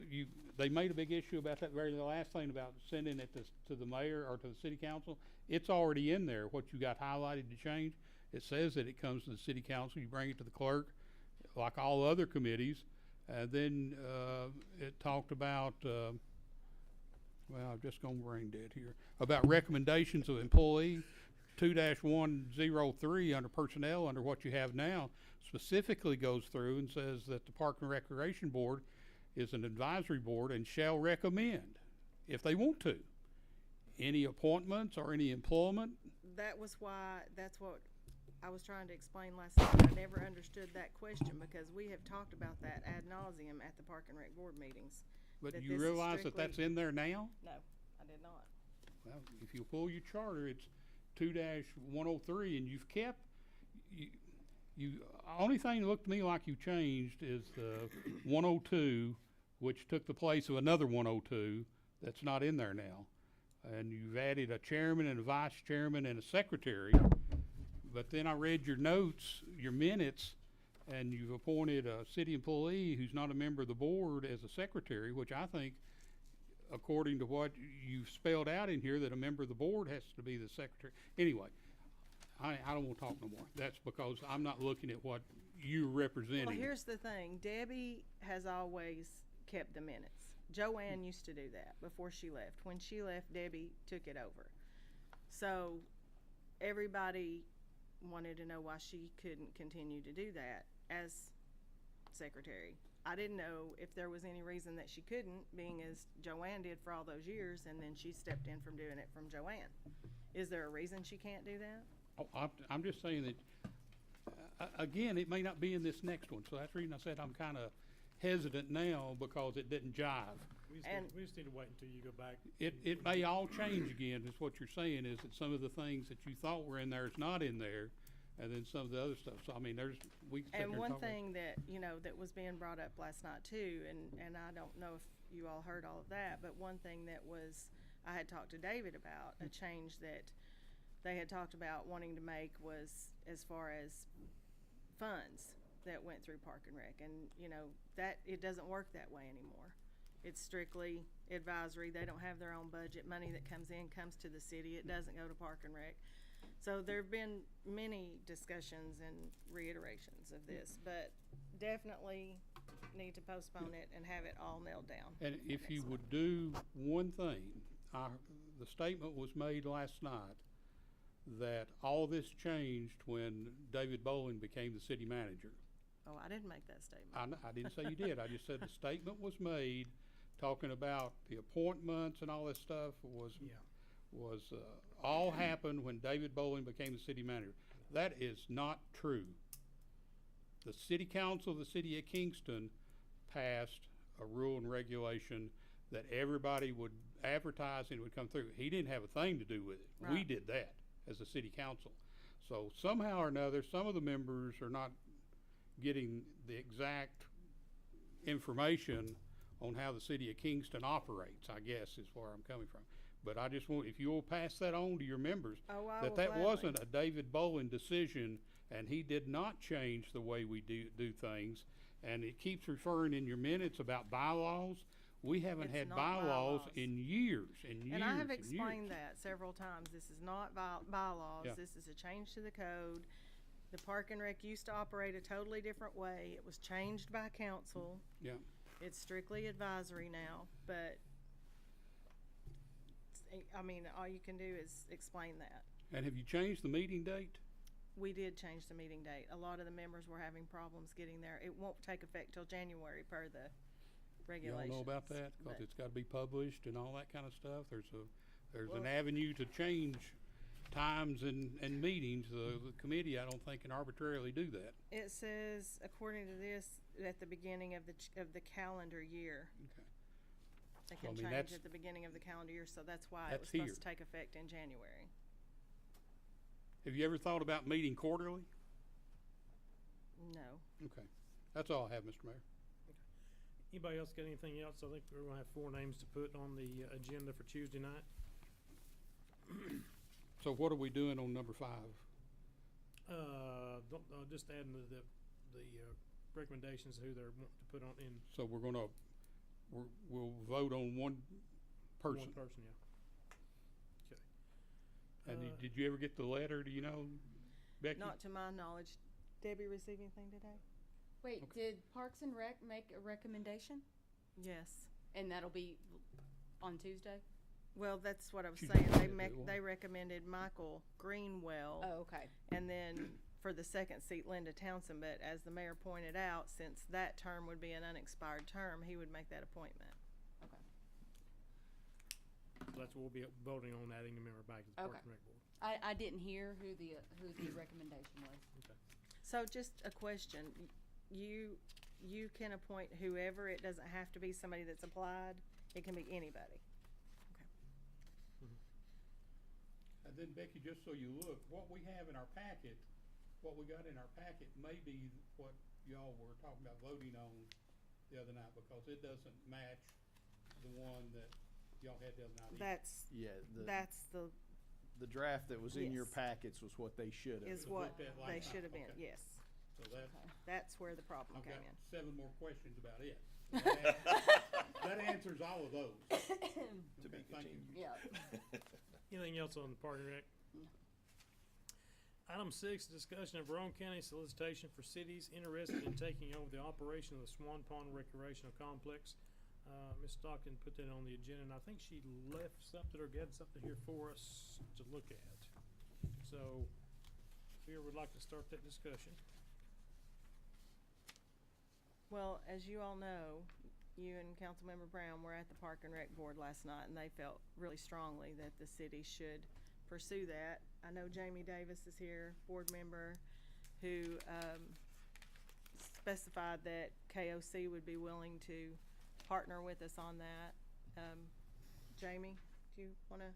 they made a big issue about that very last thing about sending it to the mayor or to the city council. It's already in there, what you got highlighted to change. It says that it comes to the city council, you bring it to the clerk, like all other committees. And then, it talked about, well, I'm just gonna brain dead here, about recommendations of employee. 2-103 under personnel, under what you have now, specifically goes through and says that the Park and Recreation Board is an advisory board and shall recommend, if they want to, any appointments or any employment. That's what I was trying to explain last night. I never understood that question because we have talked about that ad nauseum at the Park and Rec Board meetings. But that you this is realize that that's in there now? No, I did not. Well, if you pull your charter, it's 2-103, and you've kept, only thing that looked to me like you changed is the 102, which took the place of another 102 that's not in there now. And you've added a chairman and a vice chairman and a secretary. But then I read your notes, your minutes, and you've appointed a city employee who's not a member of the board as a secretary, which I think, according to what you've spelled out in here, that a member of the board has to be the secretary. Anyway, I don't want to talk no more. That's because I'm not looking at what you're representing. Well, here's the thing. Debbie has always kept the minutes. Joanne used to do that before she left. When she left, Debbie took it over. So everybody wanted to know why she couldn't continue to do that as secretary. I didn't know if there was any reason that she couldn't, being as Joanne did for all those years, and then she stepped in from doing it from Joanne. Is there a reason she can't do that? Oh, I'm just saying that, again, it may not be in this next one, so that's the reason I said I'm kind of hesitant now, because it didn't jive. We just need to wait until you go back. It may all change again, is what you're saying, is that some of the things that you thought were in there is not in there, and then some of the other stuff. So, I mean, we can sit here And and one talk about it. thing that, that was being brought up last night too, and I don't know if you all heard all of that, but one thing that I had talked to David about, a change that they had talked about wanting to make was as far as funds that went through Park and Rec. And, that it doesn't work that way anymore. It's strictly advisory. They don't have their own budget. Money that comes in comes to the city. It doesn't go to Park and Rec. So there have been many discussions and reiterations of this, but definitely need to postpone it and have it all nailed down. And if you would do one thing, the statement was made last night that all this changed when David Bowling became the city manager. Oh, I didn't make that statement. I didn't say you did. I just said the statement was made talking about the appointments and all this stuff was all happened when David Bowling became the city manager. That is not true. The city council of the city of Kingston passed a rule and regulation that everybody would advertise and it would come through. He didn't have a thing to do with it. We Right. did that as a city council. So somehow or another, some of the members are not getting the exact information on how the city of Kingston operates, I guess is where I'm coming from. But I just want, if you'll pass that on to your members, Oh, I will that gladly. wasn't a David Bowling decision, and he did not change the way we do things. And it keeps referring in your minutes about bylaws. We haven't It's had not bylaws bylaws. in years and years And I have and explained years. that several times. This is not bylaws. Yeah. This is a change to the code. The Park and Rec used to operate a totally different way. It was changed by council. Yeah. It's strictly advisory now, but all you can do is explain that. And have you changed the meeting date? we did change the meeting date. A lot of the members were having problems getting there. It won't take effect till January per the Y'all regulations. know about that? Cause but- it's gotta be published and all that kind of stuff. There's an Well- avenue to change times and meetings. The committee, I don't think, can arbitrarily do that. It says, according to this, at the beginning of the calendar year. Okay. They So, I can mean, change that's- at the beginning of the calendar year, so that's why it That's was supposed here. to take effect in January. Have you ever thought about meeting quarterly? No. Okay. That's all I have, Mr. Mayor. Anybody else got anything else? I think we're gonna have 4 names to put on the agenda for Tuesday night. So what are we doing on number 5? Just adding the recommendations who they're wanting to put on in So we'll vote on one person. one person, yeah. Okay. And did you ever get the letter, do you know, Becky? Not to my knowledge. Debbie receive anything today? Wait, Okay. did Parks and Rec make a recommendation? Yes. And that'll be on Tuesday? Well, that's what I was She saying. did They say that it they was. recommended Michael Greenwell. Oh, okay. And then for the second seat, Linda Townsend, but as the mayor pointed out, since that term would be an unexpired term, he would make that appointment. Okay. So that's what we'll be voting on, adding the member back to the Park Okay. and Rec Board. I didn't hear who the recommendation was. Okay. So just a question. You can appoint whoever. It doesn't have to be somebody that's applied. It can be anybody. And then Becky, just so you look, what we have in our packet, what we got in our packet may be what y'all were talking about voting on the other night, because it doesn't match the one that y'all had the other night. either. That's The draft that was in your Yes. packets was what they should have. is It what looked at last they night. should have been. Okay. Yes. So that's, That's where the problem I've came got in. 7 more questions about it. So that answers all of those. To Okay, be thank you. continued. Yeah. Anything else on the Park and Rec? Item 6, discussion of Roane County solicitation for cities interested in taking over the operation of the Swan Pond Recreational Complex. Ms. Stockton put that on the agenda, and I think she left something or got something here for us to look at. So, whoever would like to start that discussion? Well, as you all know, you and Councilmember Brown were at the Park and Rec Board last night, and they felt really strongly that the city should pursue that. I know Jamie Davis is here, board member, who specified that KOC would be willing to partner with us on that. Jamie, do you want to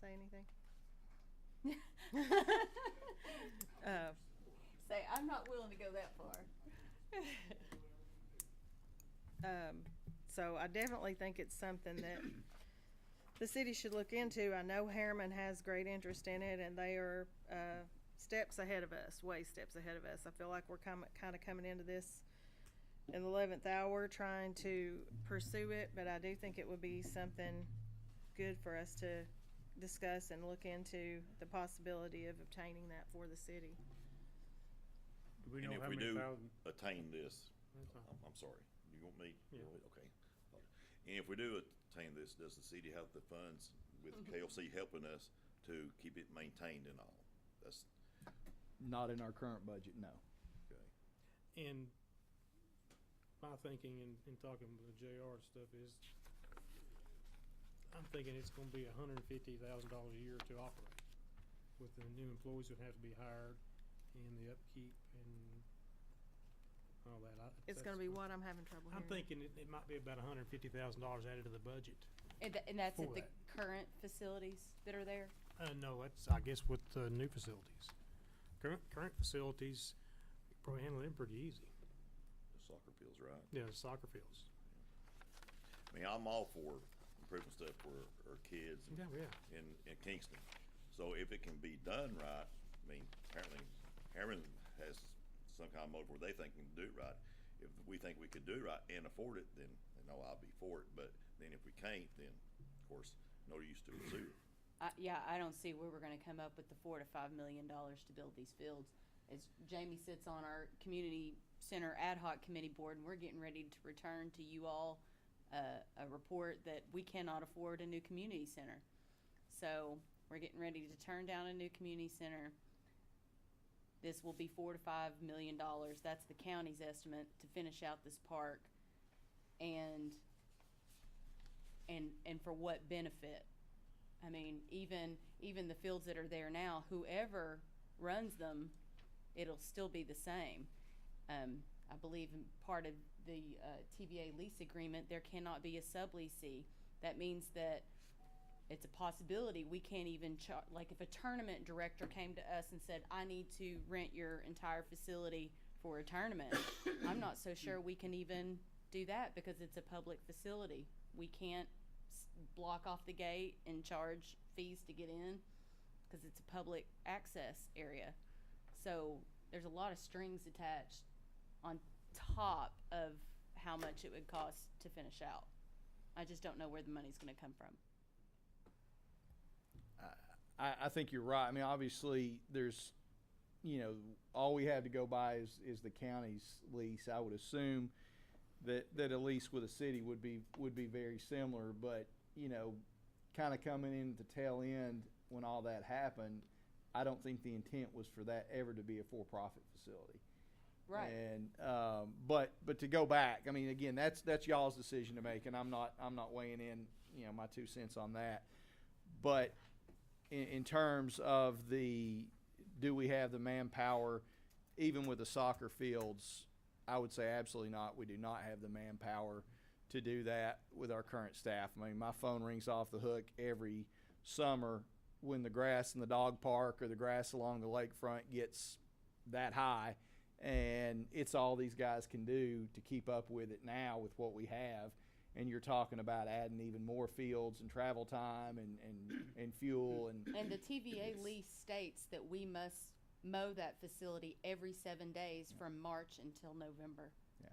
say anything? Say, I'm not willing to go that far. So I definitely think it's something that the city should look into. I know Harriman has great interest in it, and they are steps ahead of us, way steps ahead of us. I feel like we're kind of coming into this in the 11th hour trying to pursue it, but I do think it would be something good for us to discuss and look into the possibility of obtaining that for the city. Do we And know if how we many do thousand? attain this, That's fine. I'm sorry, you want me? Yeah. Okay. And if we do attain this, does the city have the funds with KLC helping us to keep it maintained and all? That's, Not in our current budget, no. okay. And my thinking in talking with JR and stuff is, I'm thinking it's gonna be $150,000 a year to operate, with the new employees that have to be hired, and the upkeep and all that. It's gonna be what? I'm having trouble I'm hearing. thinking it might be about $150,000 added to the budget. And that's For at the that. current facilities that are there? No, that's, I guess, with the new facilities. Current facilities, you probably handle them pretty easy. The soccer fields, right? Yeah, the soccer fields. I mean, I'm all for improving stuff for our kids Yeah, in Kingston. So if it can be done right, I mean, apparently Harriman has some kind of motive where they think we can do it right. If we think we could do it right and afford it, then, no, I'll be for it. But then if we can't, then, of course, no use to pursue it. Yeah, I don't see where we're gonna come up with the $4 to $5 million to build these fields. As Jamie sits on our community center ad hoc committee board, and we're getting ready to return to you all a report that we cannot afford a new community center. So we're getting ready to turn down a new community center. this will be $4 to $5 million. That's the county's estimate to finish out this park. And for what benefit? I mean, even the fields that are there now, whoever runs them, it'll still be the same. I believe in part of the TVA lease agreement, there cannot be a subleasee. That means that it's a possibility we can't even like if a tournament director came to us and said, I need to rent your entire facility for a tournament, I'm not so sure we can even do that because it's a public facility. We can't block off the gate and charge fees to get in because it's a public access area. So there's a lot of strings attached on top of how much it would cost to finish out. I just don't know where the money's going to come from. I think you're right. I mean, obviously, there's, all we have to go by is the county's lease. I would assume that a lease with a city would be very similar, but kind of coming in at the tail end when all that happened, I don't think the intent was for that ever to be a for-profit facility. Right. And but to go back, I mean, again, that's y'all's decision to make, and I'm not weighing in, my 2 cents on that. But in terms of do we have the manpower, even with the soccer fields, I would say absolutely not. We do not have the manpower to do that with our current staff. I mean, my phone rings off the hook every summer when the grass in the dog park or the grass along the lakefront gets that high, and it's all these guys can do to keep up with it now with what we have. And you're talking about adding even more fields and travel time and fuel And the TVA lease states that we must mow that facility every 7 days from March until November. Yeah.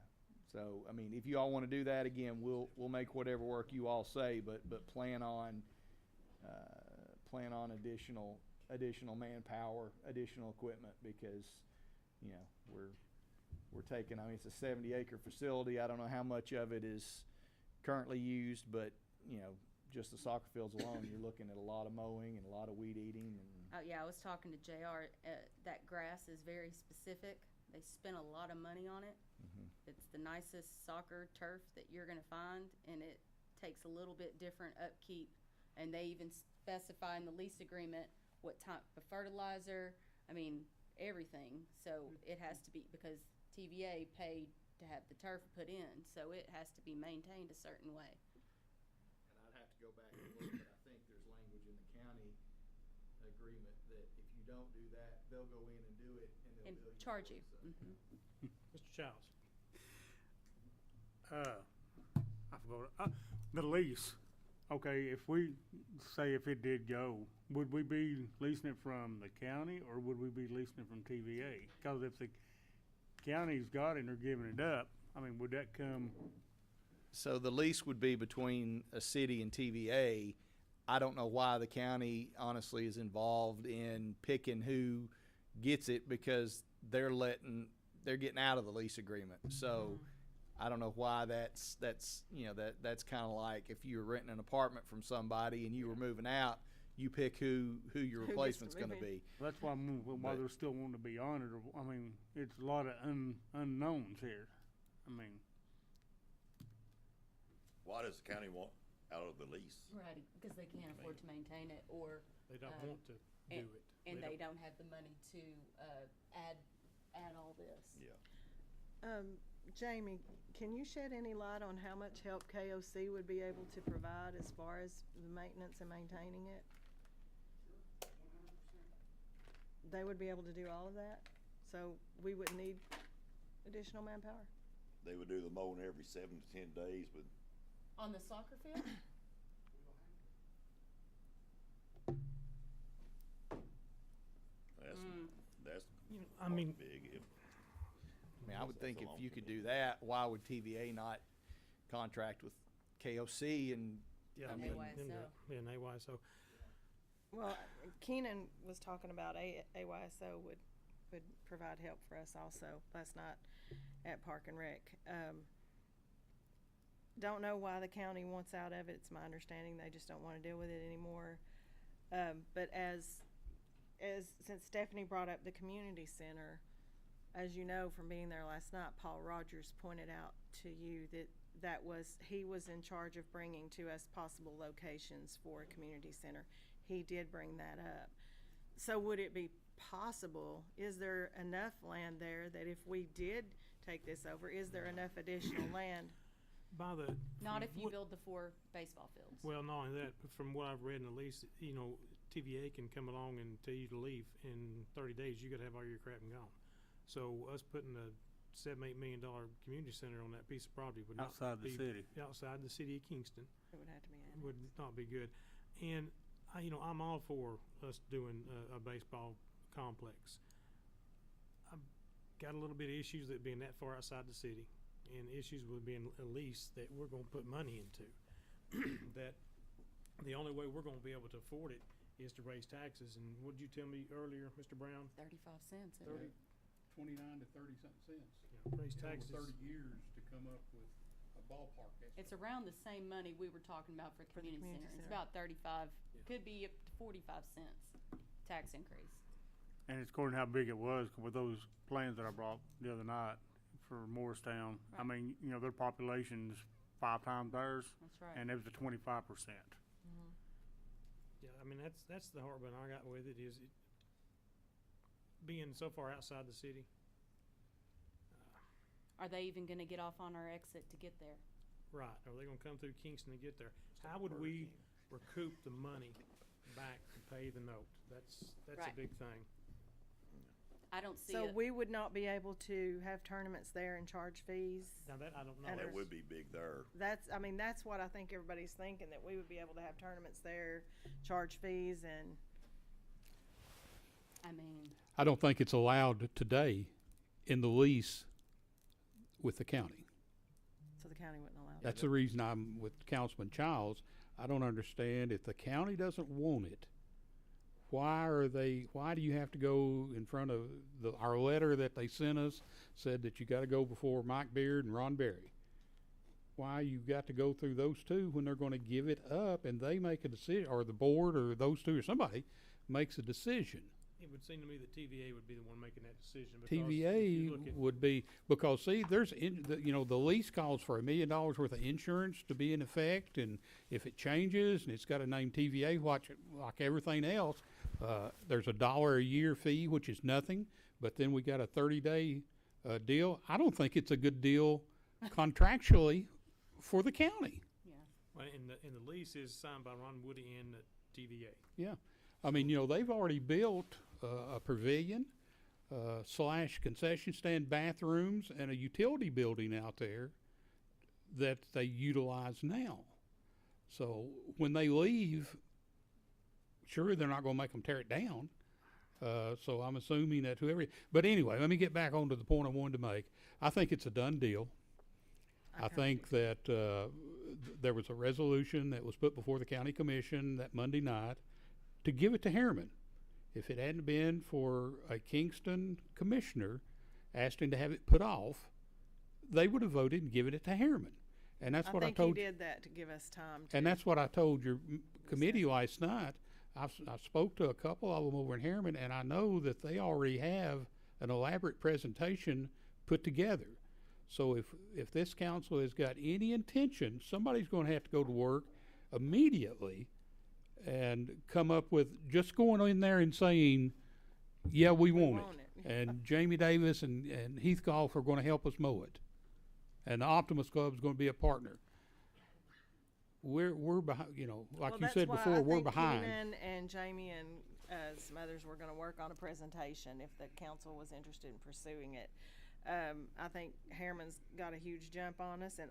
So I mean, if you all want to do that, again, we'll make whatever work you all say, but plan on additional manpower, additional equipment, because we're taking. I mean, it's a 70-acre facility. I don't know how much of it is currently used, but just the soccer fields alone, you're looking at a lot of mowing and a lot of weed eating. Oh yeah, I was talking to JR. That grass is very specific. They spent a lot of money on it. Mm-hmm. It's the nicest soccer turf that you're going to find, and it takes a little bit different upkeep. And they even specify in the lease agreement what type of fertilizer. I mean, everything. So it has to be, because TVA paid to have the turf put in, so it has to be maintained a certain way. And I'd have to go back and look, but I think there's language in the county agreement that if you don't do that, they'll go in and do it, and they'll And bill you charge for you. it, so. Mr. Childs. I forgot, the lease. Okay, if it did go, would we be leasing it from the county or would we be leasing it from TVA? Because if the county's got it and they're giving it up, I mean, would that come? So the lease would be between a city and TVA. I don't know why the county honestly is involved in picking who gets it, because they're getting out of the lease agreement. So I don't know why that's kind of like if you were renting an apartment from somebody and you were moving out, you pick who your replacement's going to be. That's why they're still wanting to be on it. I mean, it's a lot of unknowns here. I mean, Why does the county want out of the lease? Right, because they can't afford to maintain it, or They don't want to do it. and they don't have the money to add all this. Yeah. Jamie, can you shed any light on how much help KOC would be able to provide as far as the maintenance and maintaining it? They would be able to do all of that? So we wouldn't need additional manpower? They would do the mowing every 7 to 10 days, but On the soccer field? that's I mean, big. I mean, I would think if you could do that, why would TVA not contract with KOC and yeah, And I mean, AYSO. and AYSO. Well, Keenan was talking about AYSO would provide help for us also. That's not at Park and Rec. Don't know why the county wants out of it. It's my understanding they just don't want to deal with it anymore. But as since Stephanie brought up the community center, as you know from being there last night, Paul Rogers pointed out to you that he was in charge of bringing to us possible locations for a community center. He did bring that up. So would it be possible, is there enough land there that if we did take this over, is there enough additional land? Not if you build the 4 baseball fields. Well, not only that, but from what I've read in the lease, TVA can come along and tell you to leave in 30 days. You got to have all your crap and gone. So us putting a $7-8 million community center on that piece of property would Outside not the be city. outside the city of Kingston It would have to be annexed. would not be good. And I'm all for us doing a baseball complex. I've got a little bit of issues that being that far outside the city, and issues with being a lease that we're going to put money into. That the only way we're going to be able to afford it is to raise taxes. And what did you tell me earlier, Mr. Brown? 35 cents. isn't 30. it? 29 to 30-something cents. Raise Over taxes. 30 years to come up with a ballpark estimate. It's around the same money we were talking about for For the community center. community It's center. about 35, could be up to 45 cents tax increase. And it's according to how big it was with those plans that I brought the other night for Morristown. I Right. mean, their population's 5 times theirs, That's right. and it was a 25%. Yeah, I mean, that's the heartburn I got with it, is it being so far outside the city. Are they even gonna get off on our exit to get there? Right, are they gonna come through Kingston to get there? How would we recoup the money back to pay the note? That's Right. a big thing. I don't see So it. we would not be able to have tournaments there and charge fees? Now that, I don't know. And That would be big there. That's what I think everybody's thinking, that we would be able to have tournaments there, charge fees, and I mean, I don't think it's allowed today in the lease with the county. so the county wouldn't allow that. That's the reason I'm with Councilman Childs. I don't understand, if the county doesn't want it, why do you have to go in front of our letter that they sent us said that you gotta go before Mike Beard and Ron Berry? Why you got to go through those two when they're gonna give it up and they make a decision, or the board or those two or somebody makes a decision? It would seem to me that TVA would be the one making that decision, because if you TVA look at, would be, because see, the lease calls for $1 million worth of insurance to be in effect, and if it changes and it's got a name TVA, like everything else, there's $1 a year fee, which is nothing, but then we got a 30-day deal. I don't think it's a good deal contractually for the county. yeah. well, and the lease is signed by Ron Woody and the TVA. Yeah, I mean, they've already built a pavilion / concession stand, bathrooms, and a utility building out there that they utilize now. So when they leave, sure, they're not going to make them tear it down. So I'm assuming that but anyway, let me get back onto the point I wanted to make. I think it's a done deal. I think that there was a resolution that was put before the county commission that Monday night to give it to Harriman. If it hadn't been for a Kingston commissioner asking to have it put off, they would have voted and given it to Harriman. And that's what I think told he you. did that to give us time to. And that's what I told your committee last night. I spoke to a couple of them over in Harriman, and I know that they already have an elaborate presentation put together. So if this council has got any intention, somebody's going to have to go to work immediately and come up with, just going in there and saying, yeah, we want it. And Jamie Davis and Heath Golf are going to help us mow it. And the Optimus Club is going to be a partner. We're behind, like you said before, we're behind. Keenan and Jamie and some others were going to work on a presentation if the council was interested in pursuing it. I think Harriman's got a huge jump on us, and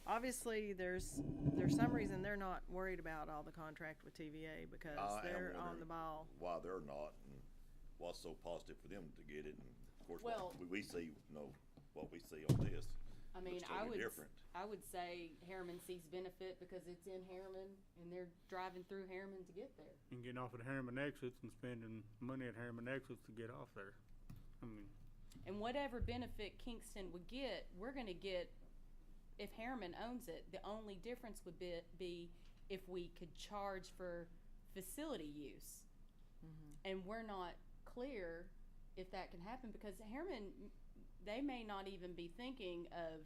obviously there's some reason they're not worried about all the contract with TVA, because I am they're on wondering the ball. why they're not, and what's so positive for them to get it, and of course, Well- what we see, what we see on this. I mean, looks totally different. I would say Harriman sees benefit because it's in Harriman and they're driving through Harriman to get there. And getting off at Harriman exits and spending money at Harriman exits to get off there. I mean, And whatever benefit Kingston would get, we're gonna get, if Harriman owns it, the only difference would be if we could charge for facility use. And we're not clear if that can happen, because Harriman, they may not even be thinking of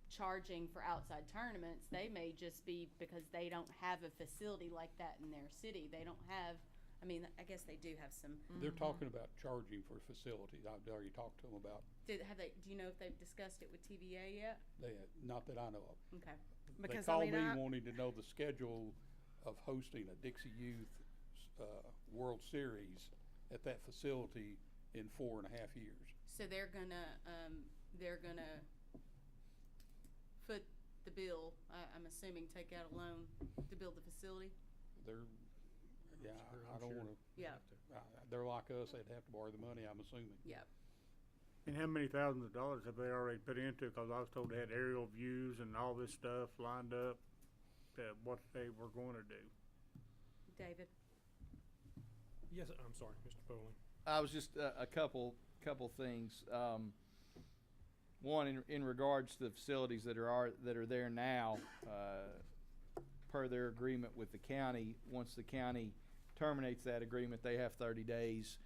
charging for outside tournaments. They may just be, because they don't have a facility like that in their city. They don't have, I mean, I guess they do have some. They're talking about charging for facilities. I've already talked to them about, Do you know if they've discussed it with TVA yet? not that I know of. Okay. They Because, called me I wanting to know the schedule of hosting a Dixie Youth World Series at that facility in 4.5 years. So they're gonna foot the bill, I'm assuming, take out a loan to build the facility? They're, yeah, I I'm don't sure. wanna, Yeah, they're like us, they'd have to borrow the money, I'm assuming. yeah. And how many thousands of dollars have they already put into it? Cause I was told they had aerial views and all this stuff lined up, what they were gonna do. David? Yes, I'm sorry, Mr. Poling. I was just a couple things. One, in regards to the facilities that are there now, per their agreement with the county, once the county terminates that agreement, they have 30 days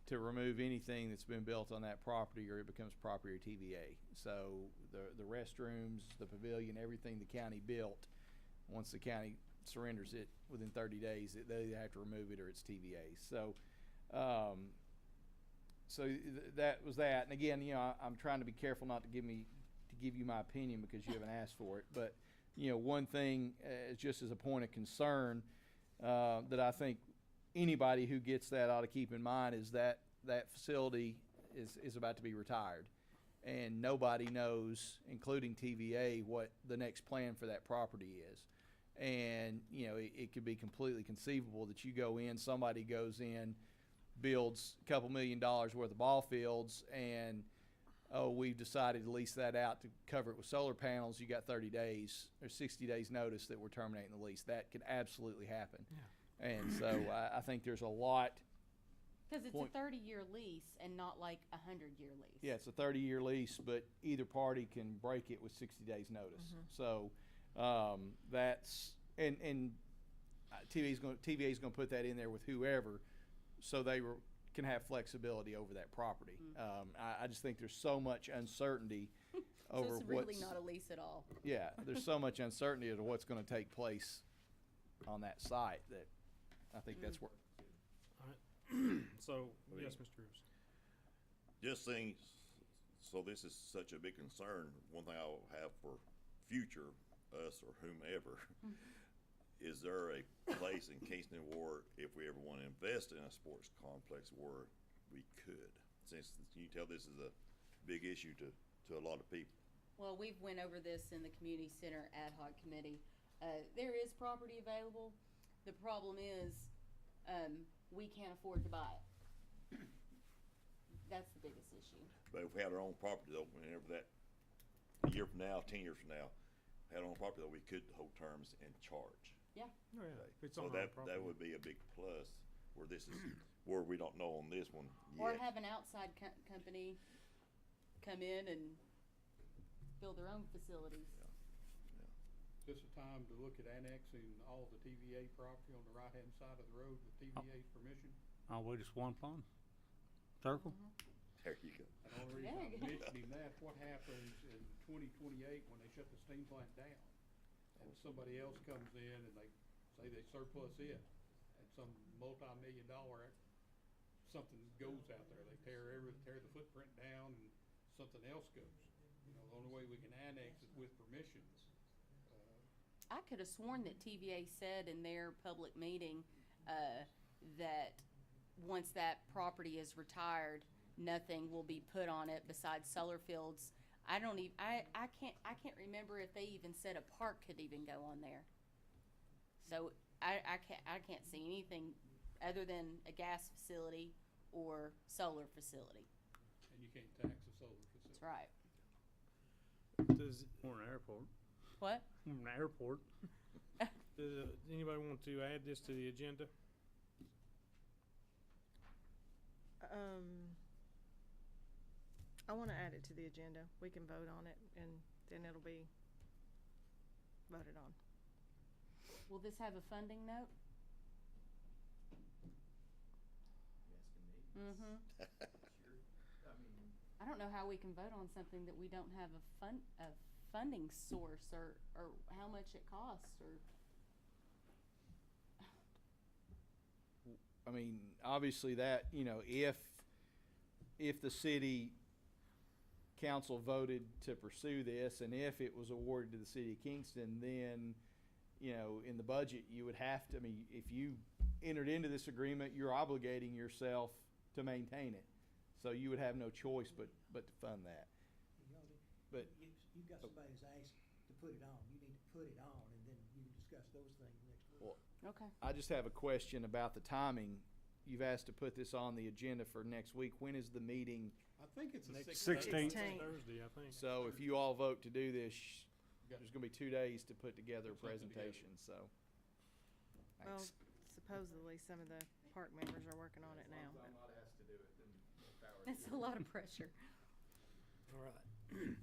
to remove anything that's been built on that property, or it becomes property of TVA. So the restrooms, the pavilion, everything the county built, once the county surrenders it within 30 days, they either have to remove it or it's TVA. So that was that. And again, I'm trying to be careful not to give you my opinion because you haven't asked for it. But one thing, just as a point of concern, that I think anybody who gets that ought to keep in mind is that facility is about to be retired, and nobody knows, including TVA, what the next plan for that property is. And it could be completely conceivable that you go in, somebody goes in, builds a couple $1 million worth of ball fields, and we've decided to lease that out to cover it with solar panels. You got 30 days or 60 days notice that we're terminating the lease. That could absolutely happen. Yeah. And so I think there's a lot. Because it's a 30-year lease and not like a 100-year lease. Yeah, it's a 30-year lease, but either party can break it with 60 days notice. So that's and TVA's going to put that in there with whoever, so they can have flexibility over that property. I just think there's so much uncertainty over so it's really not a lease at all. Yeah, there's so much uncertainty as to what's going to take place on that site that I think that's where. All right. So, yes, Mr. Rivers. Just things, so this is such a big concern. One thing I'll have for future us or whomever, is there a place in Kingston where if we ever want to invest in a sports complex where we could? Since you can tell this is a big issue to a lot of people. Well, we've went over this in the community center ad hoc committee. There is property available. The problem is, we can't afford to buy it. That's the biggest issue. But if we had our own property though, whenever that, a year from now, 10 years from now, had our own property though, we could hold terms and charge. Yeah. Oh, yeah. Okay. If it's So on our that property. would be a big plus, where this is, where we don't know on this one Or yet. have an outside company come in and build their own facilities. Is this a time to look at annexing all the TVA property on the right-hand side of the road with TVA's permission? Oh, we just one pond? Circle? There you go. And the only reason There I'm you go. mentioning that, what happens in 2028 when they shut the steam plant down? And somebody else comes in and they say they surplus it, and some multi-million-dollar something goes out there. They tear the footprint down and something else goes. The only way we can annex is with permission. I could have sworn that TVA said in their public meeting that once that property is retired, nothing will be put on it besides solar fields. I can't remember if they even said a park could even go on there. So I can't see anything other than a gas facility or solar facility. And you can't tax a solar facility. That's right. Does Or an airport. What? An airport. anybody want to add this to the agenda? I want to add it to the agenda. We can vote on it, and then it'll be voted on. Will this have a funding note? Mm-hmm. I don't know how we can vote on something that we don't have a funding source or how much it costs or. I mean, obviously that, you know, if the city council voted to pursue this and if it was awarded to the city of Kingston, then, you know, in the budget, you would have to, I mean, if you entered into this agreement, you're obligating yourself to maintain it. So you would have no choice but to fund that. But- You've got somebody who's asked to put it on. You need to put it on, and then you can discuss those things next week. Well, Okay. I just have a question about the timing. You've asked to put this on the agenda for next week. When is the meeting? I think it's Next 16th. 16th. Thursday, I think. So if you all vote to do this, there's gonna be 2 days to put together a presentation, so. Well, Thanks. supposedly some of the park members are working on it now. I'm not asked to do it, then more power to That's you. a lot of pressure. All right.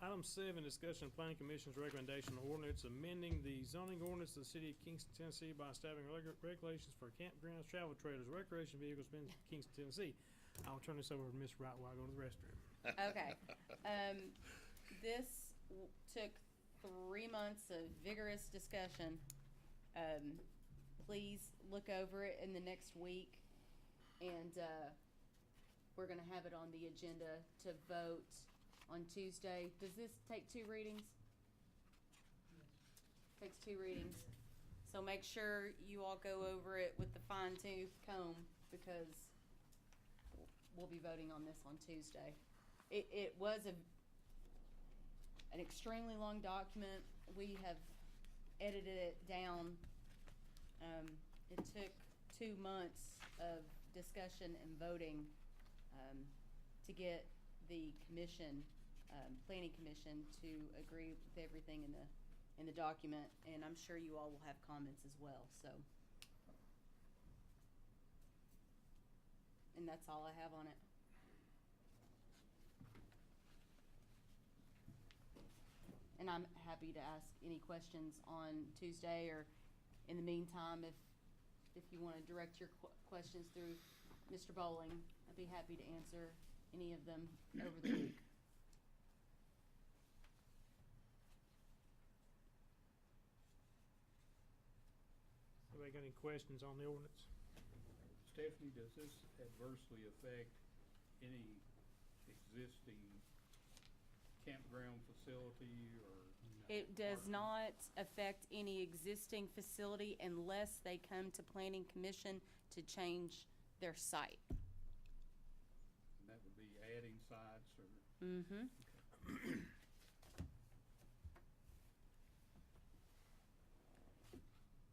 Item 7, discussion of planning commission's recommendation on ordinance amending the zoning ordinance of the city of Kingston, Tennessee by establishing regulations for campgrounds, travel trailers, recreation vehicles in Kingston, Tennessee. I'll turn this over to Ms. Wright while I go to the restroom. Okay. This took 3 months of vigorous discussion. Please look over it in the next week, and we're gonna have it on the agenda to vote on Tuesday. Does this take 2 readings? Takes 2 readings. So make sure you all go over it with the fine tooth comb, because we'll be voting on this on Tuesday. It was an extremely long document. We have edited it down. It took 2 months of discussion and voting to get the commission, planning commission, to agree with everything in the document, and I'm sure you all will have comments as well, so. And that's all I have on it. And I'm happy to ask any questions on Tuesday, or in the meantime, if you wanna direct your questions through Mr. Bowling, I'd be happy to answer any of them over the week. Anybody got any questions on the ordinance? Stephanie, does this adversely affect any existing campground facility or? It does parking? not affect any existing facility unless they come to planning commission to change their site. And that would be adding sites or? Mm-hmm.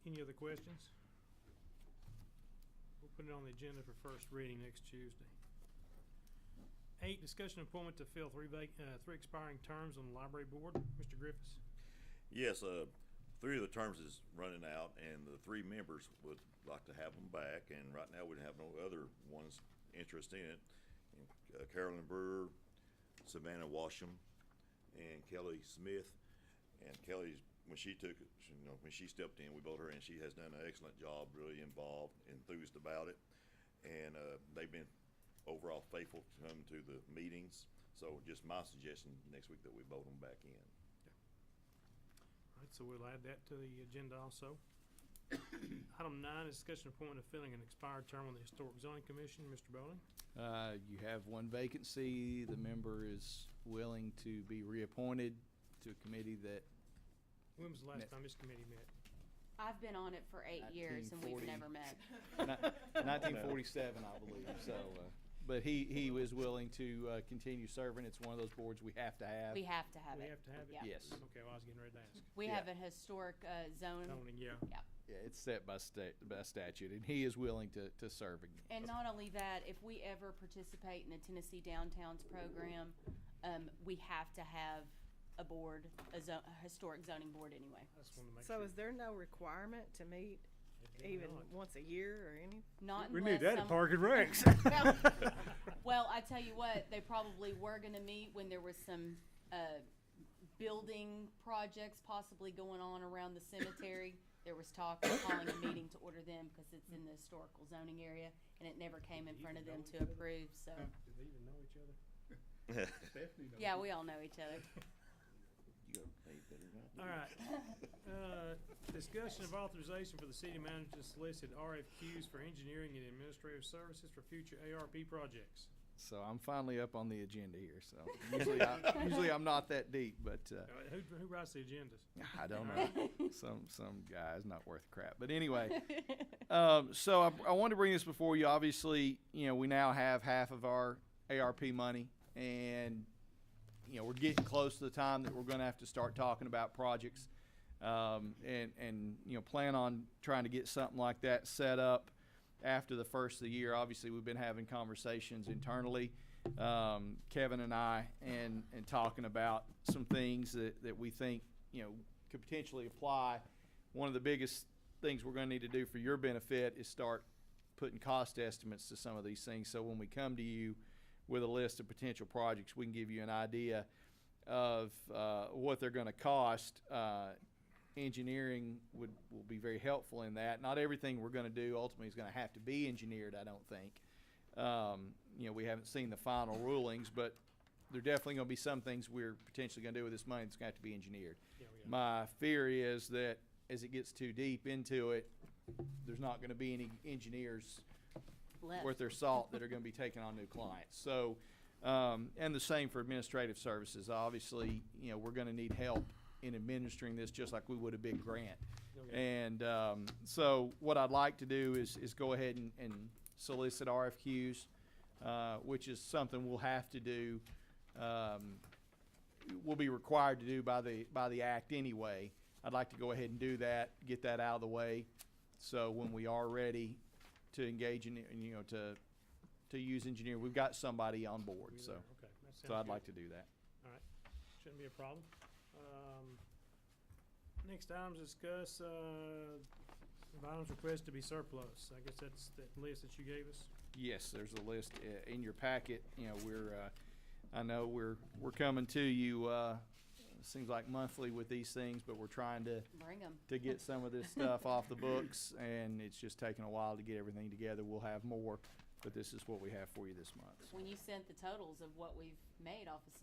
Any other questions? We'll put it on the agenda for first reading next Tuesday. 8, discussion and appointment to fill 3 expiring terms on the library board. Mr. Griffiths? Yes, 3 of the terms is running out, and the 3 members would like to have them back, and right now we have no other ones interested in it. Carolyn Brewer, Savannah Washam, and Kelly Smith. And Kelly's, when she took it, when she stepped in, we voted her in. She has done an excellent job, really involved, enthused about it, and they've been overall faithful to come to the meetings. So just my suggestion next week that we vote them back in. All right, so we'll add that to the agenda also. Item 9, discussion appointment of filling an expired term on the Historic Zoning Commission. Mr. Bowling? You have 1 vacancy. The member is willing to be reappointed to a committee that, When was the last Met. time this committee met? I've been on it for 8 years and we've 1940. never met. 1947, I believe, so, but he was willing to continue serving. It's one of those boards we have to have. We have to have We it. have to have it? Yeah. Yes. Okay, well, I was getting ready to ask. We Yeah. have a historic zone. Zoning, yeah. Yeah. Yeah, it's set by statute, and he is willing to serve again. And not only that, if we ever participate in the Tennessee Downtowns program, we have to have a board, a historic zoning board anyway. I just wanted to make So sure. is there no requirement to meet Evidently even not. once a year or any? Not We unless need that at some- Park and Recs. Well, I tell you what, they probably were gonna meet when there was some, building projects possibly going on around the cemetery. there was talk of calling a meeting to order them because it's in the historical zoning area, and it never came in front of them to approve, so. Do they even know each other? Yeah, we all know each other. You gotta pay better than I do. All right. Discussion of authorization for the city manager to solicit RFQs for engineering and administrative services for future ARP projects. So I'm finally up on the agenda here, so usually I'm not that deep, but, Who writes the agendas? I don't know. Some guy's not worth crap. But anyway, so I wanted to bring this before you. Obviously, we now have half of our ARP money, and we're getting close to the time that we're going to have to start talking about projects, and plan on trying to get something like that set up after the first of the year. Obviously, we've been having conversations internally, Kevin and I, and talking about some things that we think could potentially apply. One of the biggest things we're going to need to do for your benefit is start putting cost estimates to some of these things, so when we come to you with a list of potential projects, we can give you an idea of what they're going to cost. Engineering will be very helpful in that. Not everything we're going to do ultimately is going to have to be engineered, I don't think. We haven't seen the final rulings, but there are definitely going to be some things we're potentially going to do with this money that's going to have to be engineered. Yeah. My fear is that as it gets too deep into it, there's not going to be any engineers Left. worth their salt that are going to be taking on new clients. So, and the same for administrative services. Obviously, we're going to need help in administering this just like we would a big grant. Okay. And so what I'd like to do is go ahead and solicit RFQs, which is something we'll have to do, we'll be required to do by the act anyway. I'd like to go ahead and do that, get that out of the way, so when we are ready to engage in, to use engineer, we've got somebody on board. So, Okay, that sounds so I'd good. like to do that. All right, shouldn't be a problem. Next item is discuss items requested to be surplus. I guess that's that list that you gave us. Yes, there's a list in your packet. I know we're coming to you. Seems like monthly with these things, but we're trying to Bring them. get some of this stuff off the books, and it's just taking a while to get everything together. We'll have more, but this is what we have for you this month. When you sent the totals of what we've made off of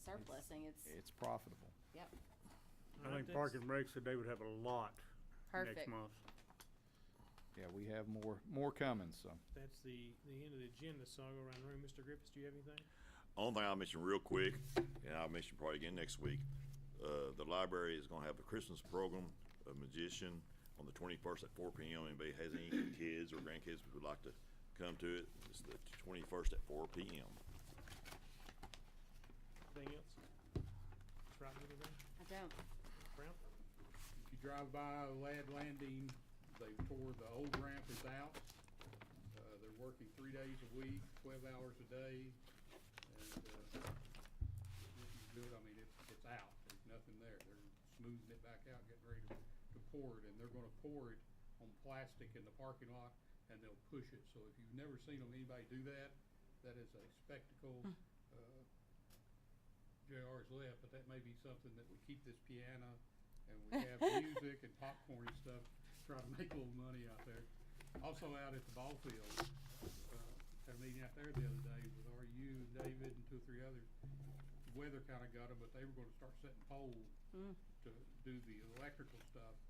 surplusing, It's profitable. yep, I think Park and Rec said they would have a lot next perfect. month. Yeah, we have more coming. So That's the end of the agenda, so I'll go around the room. Mr. Griffiths, do you have anything? Only thing I'll mention real quick, and I'll mention probably again next week, the library is gonna have a Christmas program, a magician, on the 21st at 4 p.m. Anybody has any kids or grandkids who would like to come to it, it's the 21st at 4 p.m. Anything else? Mr. Wright, anything? I don't. Brown? If you drive by Ladd Landing, they tore the old ramp is out. They're working 3 days a week, 12 hours a day, and this is good. I mean, it's out. There's nothing there. They're smoothing it back out, getting ready to pour it, and they're gonna pour it on plastic in the parking lot, and they'll push it. So if you've never seen anybody do that, that is a spectacle. JR's left, but that may be something that we keep this piano and we have music and popcorn and stuff, try to make a little money out there. Also out at the ball field, had a meeting out there the other day with RU and David and 2 or 3 others. The weather kinda got them, but they were gonna start setting poles to do the electrical stuff.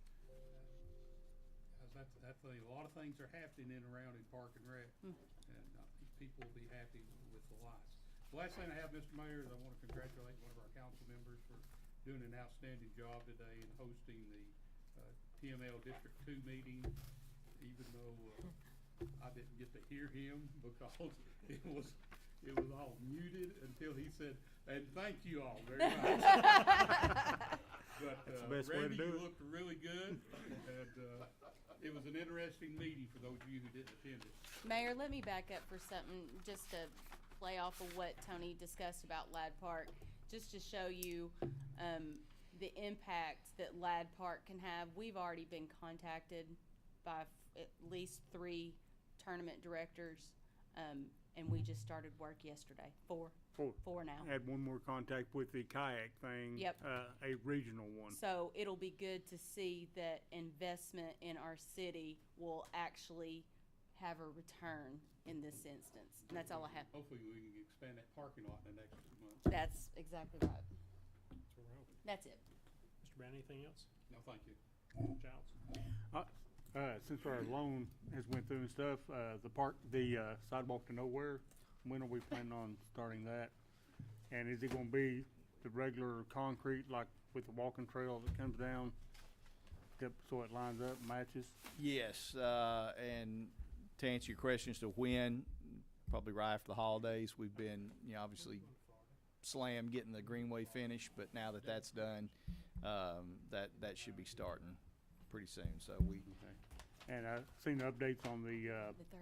That's a lot of things are happening in and around in Park and Rec, and I think people will be happy with the lights. The last thing I have, Mr. Mayor, is I want to congratulate one of our council members for doing an outstanding job today in hosting the TML District 2 meeting, even though I didn't get to hear him because it was all muted until he said, and thank you all very much. But That's the best way to Randy, do you it. looked really good, and it was an interesting meeting for those of you who didn't attend it. Mayor, let me back up for something, just to play off of what Tony discussed about Ladd Park, just to show you the impact that Ladd Park can have. We've already been contacted by at least 3 tournament directors, and we just started work yesterday. 4. 4 now. Had one more contact with the kayak thing. Yep. A regional one. So it'll be good to see that investment in our city will actually have a return in this instance. And that's all I have. Hopefully we can expand that parking lot in the next month. That's exactly right. That's what we're hoping. That's it. Mr. Brown, anything else? No, thank you. Giles? Since our loan has went through and stuff, the sidewalk to nowhere, when are we planning on starting that? And is it gonna be the regular concrete, like with the walking trail that comes down, so it lines up, matches? Yes, and to answer your question as to when, probably right after the holidays. We've been, obviously slammed getting the greenway finished, but now that that's done, that should be starting pretty soon. So we, And I've seen the updates on the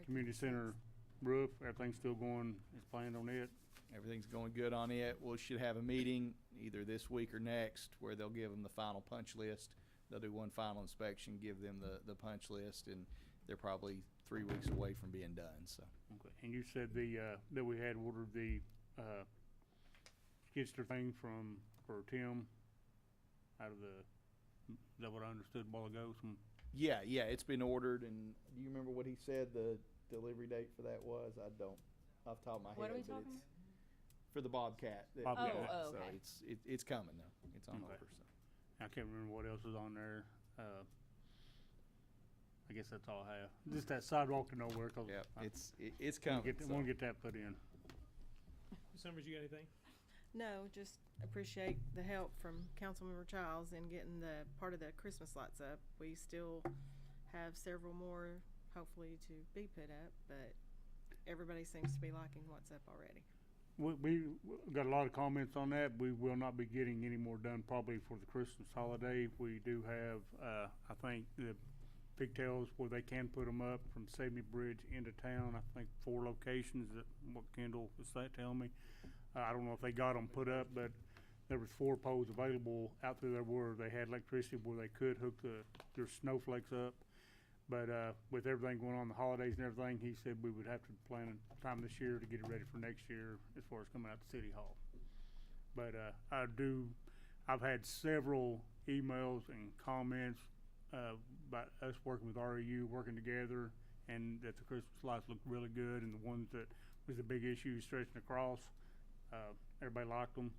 community center roof. Everything's still going as planned on it. everything's going good on it. We should have a meeting either this week or next where they'll give them the final punch list. They'll do one final inspection, give them the punch list, and they're probably 3 weeks away from being done, so. Okay. And you said that we had ordered the skidster thing for Tim out of is that what I understood a while ago? Yeah, it's been ordered, and do you remember what he said the delivery date for that was? I don't, off the top of my head. What are we but talking it's for the Bobcat. Bobcat. Oh, So okay. it's coming though. It's on Okay. order, so. I can't remember what else was on there. I guess that's all I have. Just that sidewalk to nowhere, 'cause Yeah, I it's coming. wanna so. get that put in. Ms. Summers, you got anything? No, just appreciate the help from Councilmember Childs in getting the part of the Christmas lights up. We still have several more, hopefully, to be put up, but everybody seems to be liking what's up already. We got a lot of comments on that. We will not be getting any more done probably for the Christmas holiday. We do have, I think, the pigtails where they can put them up from Sydney Bridge into town. I think 4 locations, that what Kendall was telling me. I don't know if they got them put up, but there was 4 poles available out through there where they had electricity where they could hook their snowflakes up. But with everything going on, the holidays and everything, he said we would have to plan a time this year to get it ready for next year as far as coming out to City Hall. But I've had several emails and comments about us working with REU, working together, and that the Christmas lights look really good, and the ones that was the big issue stretching across, everybody liked them,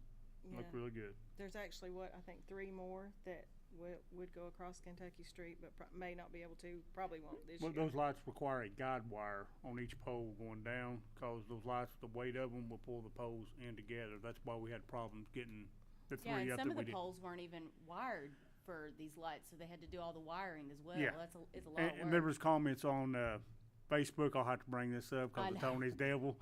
looked really good. There's actually, I think 3 more that would go across Kentucky Street, but may not be able to, probably won't this Well, year. those lights require a guide wire on each pole going down, cause those lights, the weight of them will pull the poles in together. That's why we had problems getting the 3 Yeah, and up some that of we the did. poles weren't even wired for these lights, so they had to do all the wiring as well. Yeah. It's a lot of work. And there was comments on Facebook. I'll have to bring this up I because of know. Tony's devil.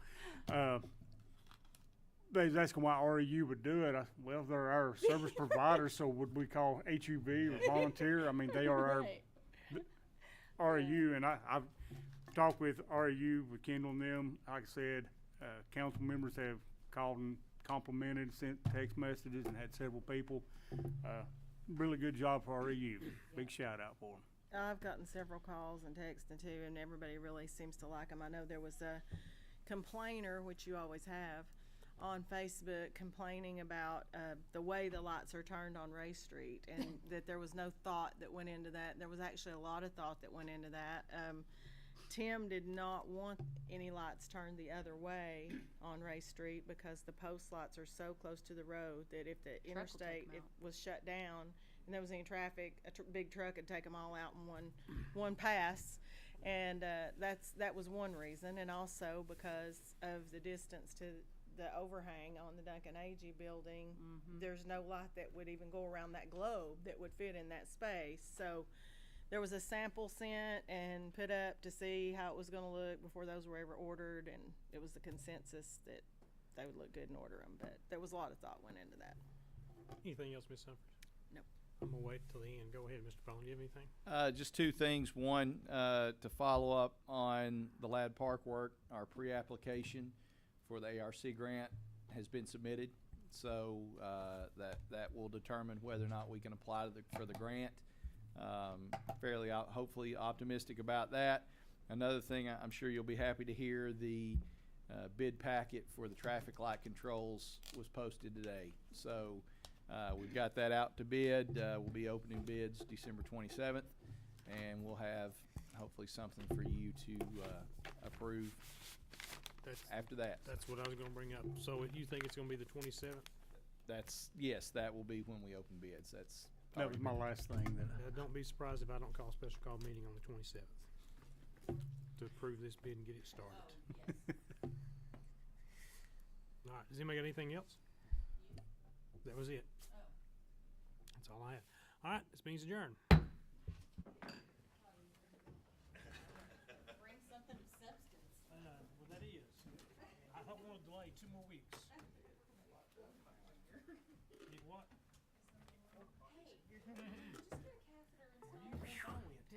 They was asking why REU would do it. Well, they're our service provider, so would we call HUB or volunteer? I mean, they are Right. our REU, and I've talked with REU, with Kendall and them. Like I said, council members have called and complimented, sent text messages, and had several people. Really good job for REU. Big shout out for them. I've gotten several calls and texts and too, and everybody really seems to like them. I know there was a complainer, which you always have, on Facebook complaining about the way the lights are turned on Ray Street, and that there was no thought that went into that. There was actually a lot of thought that went into that. Tim did not want any lights turned the other way on Ray Street because the post lights are so close to the road that if the will take interstate 'em out. was shut down and there was any traffic, big truck would take them all out in one pass. And that was one reason, and also because of the distance to the overhang on the Duncan Agee building. There's no light that would even go around that globe that would fit in that space. So there was a sample sent and put up to see how it was going to look before those were ever ordered, and it was the consensus that they would look good and order them. But there was a lot of thought went into that. Anything else, Ms. Summers? No. I'm gonna wait till the end. Go ahead, Mr. Bowling. Do you have anything? Just 2 things. One, to follow up on the Ladd Park work, our pre-application for the ARC grant has been submitted. So that will determine whether or not we can apply for the grant. Fairly hopefully optimistic about that. Another thing I'm sure you'll be happy to hear, the bid packet for the traffic light controls was posted today. So, we've got that out to bid. We'll be opening bids December 27th, and we'll have hopefully something for you to approve after that. That's what I was gonna bring up. So you think it's gonna be the 27th? Yes, that will be when we open bids. That's That was my last thing that, Don't be surprised if I don't call a special call meeting on the 27th to approve this bid and get it started. All right, does anybody got anything else? That was it. That's all I have. All right, this meeting's adjourned. Bring something of substance. Well, that is. I don't want to delay 2 more weeks.